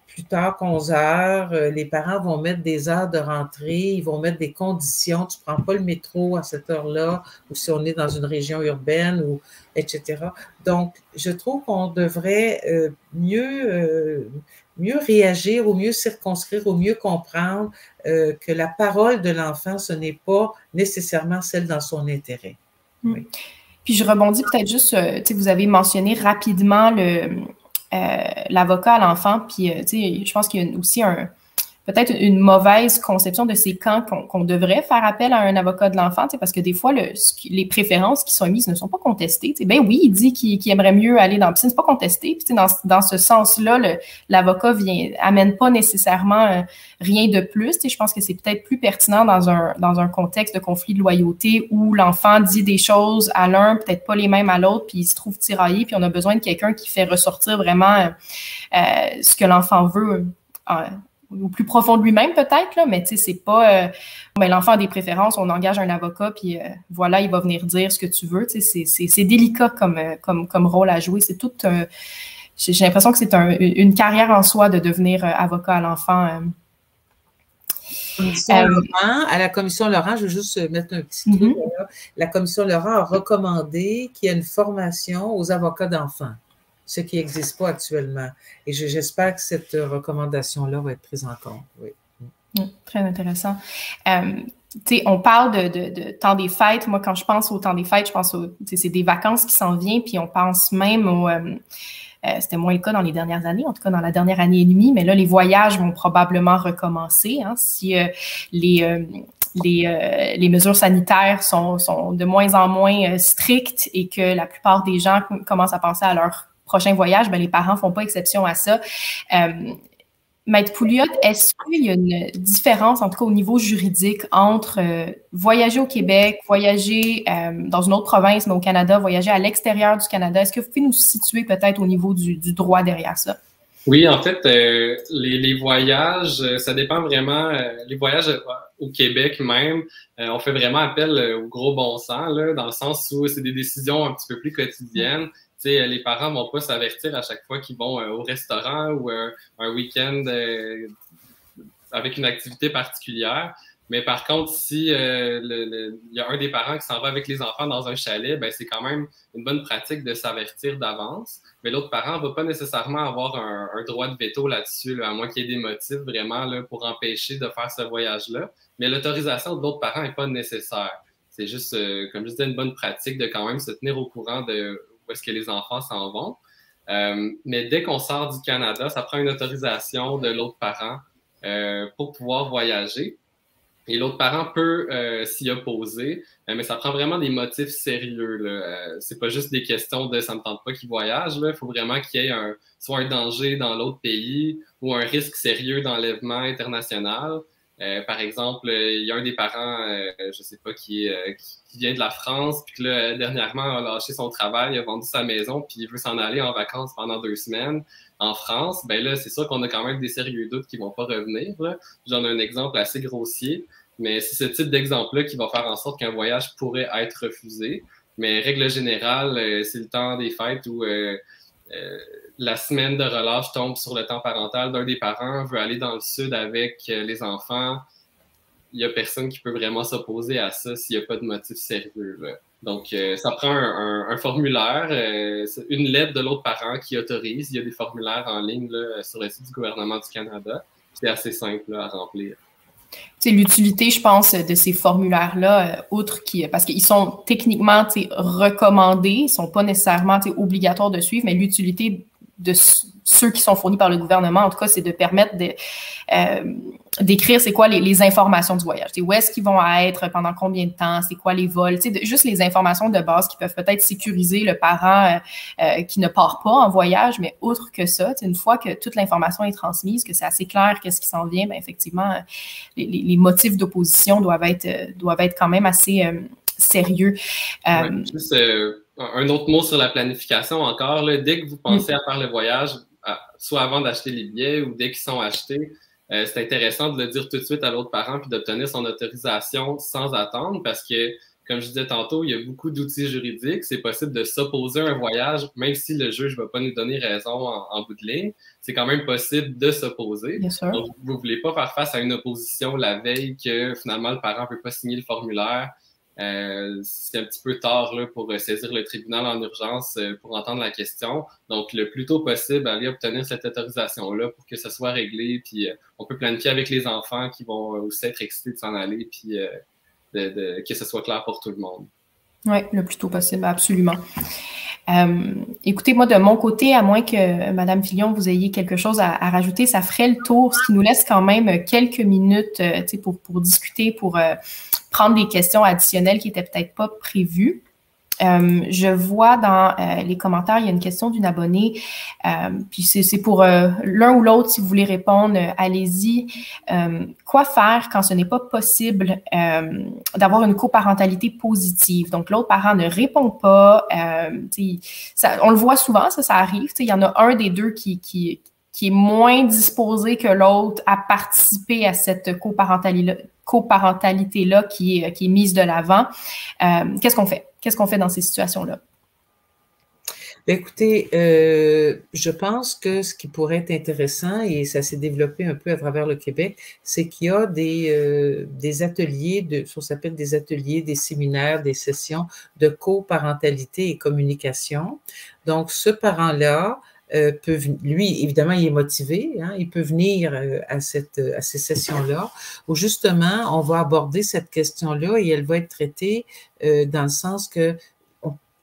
plus tard qu'11 heures, les parents vont mettre des heures de rentrée, ils vont mettre des conditions, tu ne prends pas le métro à cette heure-là, ou si on est dans une région urbaine, ou etc. Donc, je trouve qu'on devrait mieux réagir, ou mieux circonscrire, ou mieux comprendre que la parole de l'enfant, ce n'est pas nécessairement celle dans son intérêt. Oui. Puis je rebondis peut-être juste, vous avez mentionné rapidement l'avocat à l'enfant, puis je pense qu'il y a aussi peut-être une mauvaise conception de ces camps qu'on devrait faire appel à un avocat de l'enfant, parce que des fois, les préférences qui sont émises ne sont pas contestées. Ben oui, il dit qu'il aimerait mieux aller dans la piscine, c'est pas contesté. Puis dans ce sens-là, l'avocat amène pas nécessairement rien de plus. Je pense que c'est peut-être plus pertinent dans un contexte de conflit de loyauté où l'enfant dit des choses à l'un, peut-être pas les mêmes à l'autre, puis il se trouve tiraillé, puis on a besoin de quelqu'un qui fait ressortir vraiment ce que l'enfant veut au plus profond de lui-même peut-être, là, mais c'est pas l'enfant a des préférences, on engage un avocat, puis voilà, il va venir dire ce que tu veux. C'est délicat comme rôle à jouer. C'est tout j'ai l'impression que c'est une carrière en soi de devenir avocat à l'enfant. À la commission Laurent, je veux juste mettre un petit truc. La commission Laurent a recommandé qu'il y ait une formation aux avocats d'enfants, ce qui n'existe pas actuellement. Et j'espère que cette recommandation-là va être prise en compte. Oui. Très intéressant. On parle de temps des fêtes. Moi, quand je pense au temps des fêtes, je pense c'est des vacances qui s'en viennent, puis on pense même c'était moins le cas dans les dernières années, en tout cas dans la dernière année et demie, mais là, les voyages vont probablement recommencer. Si les mesures sanitaires sont de moins en moins strictes et que la plupart des gens commencent à penser à leur prochain voyage, les parents ne font pas exception à ça. Maître Pouliot, est-ce qu'il y a une différence, en tout cas au niveau juridique, entre voyager au Québec, voyager dans une autre province, mais au Canada, voyager à l'extérieur du Canada? Est-ce que vous pouvez nous situer peut-être au niveau du droit derrière ça? Oui, en fait, les voyages, ça dépend vraiment. Les voyages au Québec même, on fait vraiment appel au gros bon sens, là, dans le sens où c'est des décisions un petit peu plus quotidiennes. Tu sais, les parents vont pas s'avertir à chaque fois qu'ils vont au restaurant ou un week-end avec une activité particulière. Mais par contre, si il y a un des parents qui s'en va avec les enfants dans un chalet, ben c'est quand même une bonne pratique de s'avertir d'avance. Mais l'autre parent va pas nécessairement avoir un droit de veto là-dessus, là, à moins qu'il y ait des motifs vraiment là, pour empêcher de faire ce voyage-là. Mais l'autorisation de l'autre parent n'est pas nécessaire. C'est juste, comme je disais, une bonne pratique de quand même se tenir au courant de où est-ce que les enfants s'en vont. Mais dès qu'on sort du Canada, ça prend une autorisation de l'autre parent pour pouvoir voyager. Et l'autre parent peut s'y opposer, mais ça prend vraiment des motifs sérieux, là. C'est pas juste des questions de ça me tente pas qu'il voyage. Il faut vraiment qu'il y ait soit un danger dans l'autre pays ou un risque sérieux d'enlèvement international. Par exemple, il y a un des parents, je sais pas, qui vient de la France, puis que là, dernièrement, a lâché son travail, a vendu sa maison, puis il veut s'en aller en vacances pendant 2 semaines en France. Ben là, c'est sûr qu'on a quand même des sérieux doutes qui vont pas revenir, là. J'en ai un exemple assez grossier. Mais c'est ce type d'exemple-là qui va faire en sorte qu'un voyage pourrait être refusé. Mais règle générale, c'est le temps des fêtes où la semaine de relâche tombe sur le temps parental d'un des parents, veut aller dans le sud avec les enfants. Il n'y a personne qui peut vraiment s'opposer à ça s'il n'y a pas de motif sérieux, là. Donc, ça prend un formulaire, une lettre de l'autre parent qui autorise. Il y a des formulaires en ligne là, sur le site du gouvernement du Canada. C'est assez simple là, à remplir. C'est l'utilité, je pense, de ces formulaires-là, parce qu'ils sont techniquement recommandés, ils ne sont pas nécessairement obligatoires de suivre, mais l'utilité de ceux qui sont fournis par le gouvernement, en tout cas, c'est de permettre d'écrire c'est quoi les informations du voyage. Où est-ce qu'ils vont être, pendant combien de temps, c'est quoi les vols, juste les informations de base qui peuvent peut-être sécuriser le parent qui ne part pas en voyage, mais outre que ça, une fois que toute l'information est transmise, que c'est assez clair qu'est-ce qui s'en vient, bien, effectivement, les motifs d'opposition doivent être quand même assez sérieux. Ouais, juste, un autre mot sur la planification encore. Là, dès que vous pensez à faire le voyage, soit avant d'acheter les billets ou dès qu'ils sont achetés, c'est intéressant de le dire tout de suite à l'autre parent puis d'obtenir son autorisation sans attendre parce que, comme je disais tantôt, il y a beaucoup d'outils juridiques. C'est possible de s'opposer à un voyage, même si le juge ne va pas nous donner raison en bout de ligne. C'est quand même possible de s'opposer. Donc, vous ne voulez pas faire face à une opposition la veille que finalement le parent ne peut pas signer le formulaire. C'est un petit peu tard là, pour saisir le tribunal en urgence pour entendre la question. Donc, le plus tôt possible, aller obtenir cette autorisation-là pour que ça soit réglé. Puis, on peut planifier avec les enfants qui vont aussi être excités de s'en aller, puis que ce soit clair pour tout le monde. Oui, le plus tôt possible, absolument. Écoutez, moi, de mon côté, à moins que Mme Filion, vous ayez quelque chose à rajouter, ça ferait le tour, ce qui nous laisse quand même quelques minutes pour discuter, pour prendre des questions additionnelles qui n'étaient peut-être pas prévues. Je vois dans les commentaires, il y a une question d'une abonnée, puis c'est pour l'un ou l'autre, si vous voulez répondre, allez-y. Quoi faire quand ce n'est pas possible d'avoir une coparentalité positive? Donc, l'autre parent ne répond pas. On le voit souvent, ça arrive. Il y en a un des deux qui est moins disposé que l'autre à participer à cette coparentalité-là qui est mise de l'avant. Qu'est-ce qu'on fait? Qu'est-ce qu'on fait dans ces situations-là? Écoutez, je pense que ce qui pourrait être intéressant, et ça s'est développé un peu à travers le Québec, c'est qu'il y a des ateliers, ça s'appelle des ateliers, des séminaires, des sessions de coparentalité et communication. Donc, ce parent-là, lui, évidemment, il est motivé, hein, il peut venir à ces sessions-là, où justement, on va aborder cette question-là et elle va être traitée dans le sens que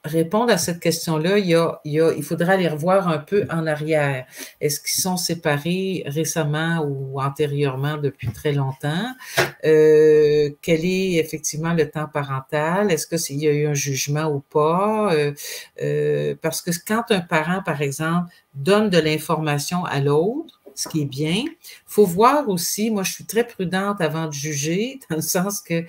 répondre à cette question-là, il faudra aller revoir un peu en arrière. Est-ce qu'ils sont séparés récemment ou antérieurement depuis très longtemps? Quel est effectivement le temps parental? Est-ce qu'il y a eu un jugement ou pas? Parce que quand un parent, par exemple, donne de l'information à l'autre, ce qui est bien, il faut voir aussi, moi je suis très prudente avant de juger, dans le sens que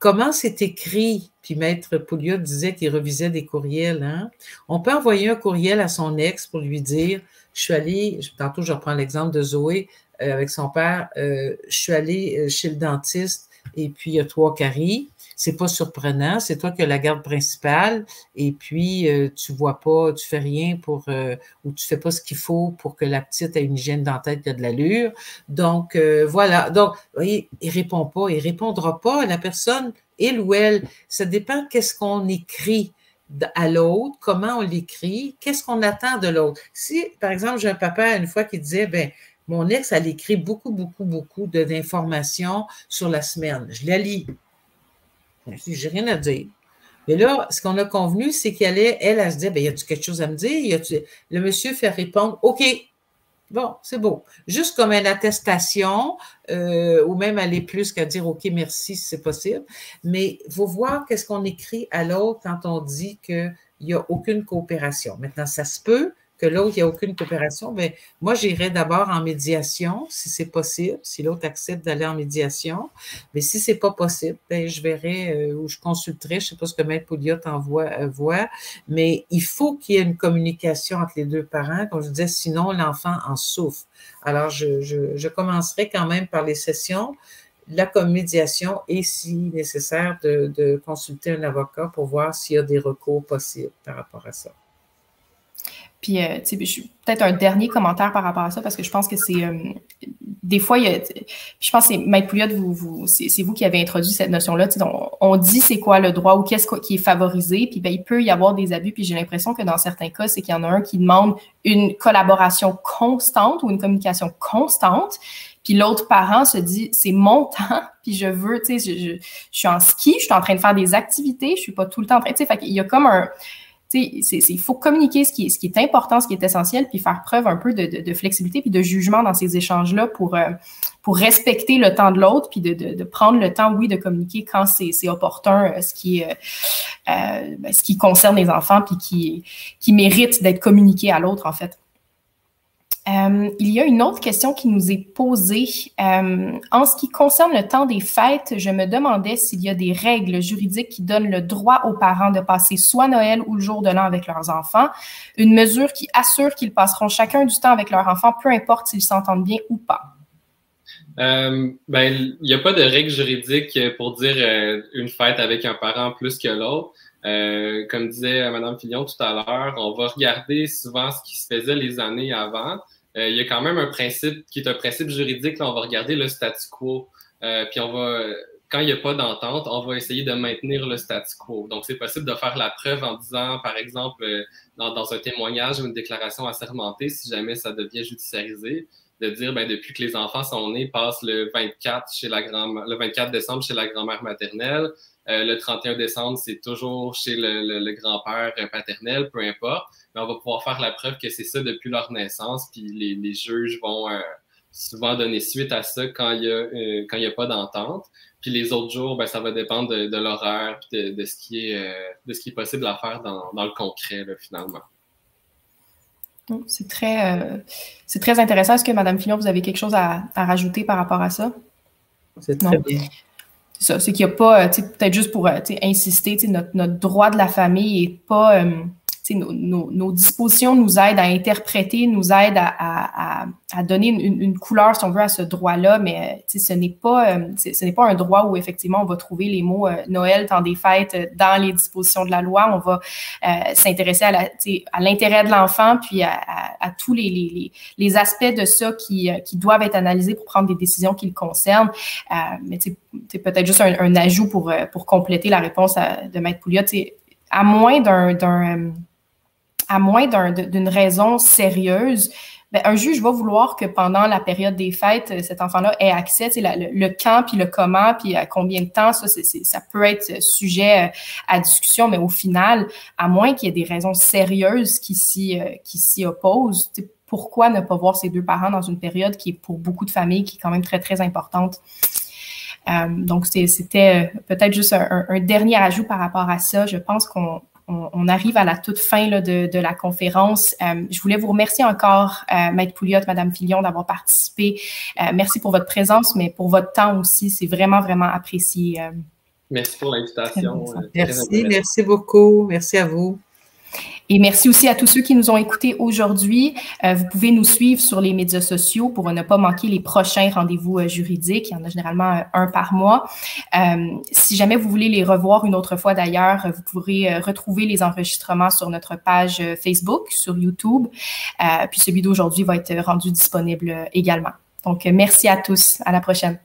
comment c'est écrit? Puis Maître Pouliot disait qu'il revisait des courriels. Hein? On peut envoyer un courriel à son ex pour lui dire, je suis allée, tantôt je reprends l'exemple de Zoé avec son père, je suis allée chez le dentiste et puis il y a 3 caries. C'est pas surprenant, c'est toi qui as la garde principale et puis tu vois pas, tu fais rien pour ou tu fais pas ce qu'il faut pour que la petite ait une hygiène dentaire qui a de l'allure. Donc voilà. Donc, vous voyez, il répond pas, il répondra pas à la personne, il ou elle. Ça dépend qu'est-ce qu'on écrit à l'autre, comment on l'écrit, qu'est-ce qu'on attend de l'autre. Si, par exemple, j'ai un papa une fois qui disait, ben mon ex, elle écrit beaucoup d'informations sur la semaine. Je la lis. J'ai rien à dire. Mais là, ce qu'on a convenu, c'est qu'elle se dit, ben, y a-tu quelque chose à me dire? Le monsieur fait répondre, OK. Bon, c'est beau. Juste comme une attestation, ou même aller plus qu'à dire, OK, merci, si c'est possible. Mais il faut voir qu'est-ce qu'on écrit à l'autre quand on dit qu'il n'y a aucune coopération. Maintenant, ça se peut que l'autre, il n'y a aucune coopération, bien, moi, j'irai d'abord en médiation, si c'est possible, si l'autre accepte d'aller en médiation. Mais si c'est pas possible, bien, je verrai ou je consulterai, je sais pas ce que Maître Pouliot voit, mais il faut qu'il y ait une communication entre les 2 parents, comme je disais, sinon l'enfant en souffre. Alors, je commencerai quand même par les sessions, la médiation et, si nécessaire, de consulter un avocat pour voir s'il y a des recours possibles par rapport à ça. Puis, tu sais, peut-être un dernier commentaire par rapport à ça, parce que je pense que c'est... des fois, je pense que c'est Maître Pouliot, c'est vous qui avez introduit cette notion-là. Tu sais, on dit c'est quoi le droit ou qu'est-ce qui est favorisé, puis ben, il peut y avoir des abus, puis j'ai l'impression que dans certains cas, c'est qu'il y en a un qui demande une collaboration constante ou une communication constante, puis l'autre parent se dit, c'est mon temps, puis je veux, tu sais, je suis en ski, je suis en train de faire des activités, je suis pas tout le temps en train, tu sais, fait qu'il y a comme un... Il faut communiquer ce qui est important, ce qui est essentiel, puis faire preuve un peu de flexibilité puis de jugement dans ces échanges-là pour respecter le temps de l'autre, puis de prendre le temps, oui, de communiquer quand c'est opportun, ce qui concerne les enfants, puis qui mérite d'être communiqué à l'autre, en fait. Il y a une autre question qui nous est posée. En ce qui concerne le temps des fêtes, je me demandais s'il y a des règles juridiques qui donnent le droit aux parents de passer soit Noël ou le jour de l'an avec leurs enfants, une mesure qui assure qu'ils passeront chacun du temps avec leur enfant, peu importe s'ils s'entendent bien ou pas. Ben, il n'y a pas de règle juridique pour dire une fête avec un parent plus que l'autre. Comme disait Mme Filion tout à l'heure, on va regarder souvent ce qui se faisait les années avant. Il y a quand même un principe qui est un principe juridique. Là, on va regarder le statu quo. Puis quand il n'y a pas d'entente, on va essayer de maintenir le statu quo. Donc, c'est possible de faire la preuve en disant, par exemple, dans un témoignage ou une déclaration assermentée, si jamais ça devient judiciarisé, de dire, ben, depuis que les enfants sont nés, passe le 24 décembre chez la grand-mère maternelle. Le 31 décembre, c'est toujours chez le grand-père paternel, peu importe. Mais on va pouvoir faire la preuve que c'est ça depuis leur naissance. Puis les juges vont souvent donner suite à ça quand il y a pas d'entente. Puis les autres jours, ben, ça va dépendre de l'horaire et de ce qui est possible à faire dans le concret, là, finalement. C'est très intéressant. Est-ce que, Mme Filion, vous avez quelque chose à rajouter par rapport à ça? C'est très bien. C'est ça, c'est qu'il n'y a pas, peut-être juste pour insister, notre droit de la famille n'est pas... nos dispositions nous aident à interpréter, nous aident à donner une couleur, si on veut, à ce droit-là, mais ce n'est pas un droit où, effectivement, on va trouver les mots Noël, temps des fêtes dans les dispositions de la loi. On va s'intéresser à l'intérêt de l'enfant, puis à tous les aspects de ça qui doivent être analysés pour prendre des décisions qui le concernent. Mais c'est peut-être juste un ajout pour compléter la réponse de Maître Pouliot. À moins d'une raison sérieuse, ben, un juge va vouloir que pendant la période des fêtes, cet enfant-là ait accès, le quand, puis le comment, puis à combien de temps, ça peut être sujet à discussion, mais au final, à moins qu'il y ait des raisons sérieuses qui s'y opposent, pourquoi ne pas voir ses 2 parents dans une période qui est pour beaucoup de familles, qui est quand même très, très importante? Donc, c'était peut-être juste un dernier ajout par rapport à ça. Je pense qu'on arrive à la toute fin là, de la conférence. Je voulais vous remercier encore, Maître Pouliot, Mme Filion, d'avoir participé. Merci pour votre présence, mais pour votre temps aussi. C'est vraiment, vraiment apprécié. Merci pour l'invitation. Merci beaucoup. Merci à vous. Et merci aussi à tous ceux qui nous ont écoutés aujourd'hui. Vous pouvez nous suivre sur les médias sociaux pour ne pas manquer les prochains rendez-vous juridiques. Il y en a généralement un par mois. Si jamais vous voulez les revoir une autre fois d'ailleurs, vous pourrez retrouver les enregistrements sur notre page Facebook, sur YouTube. Puis celui d'aujourd'hui va être rendu disponible également. Donc, merci à tous. À la prochaine.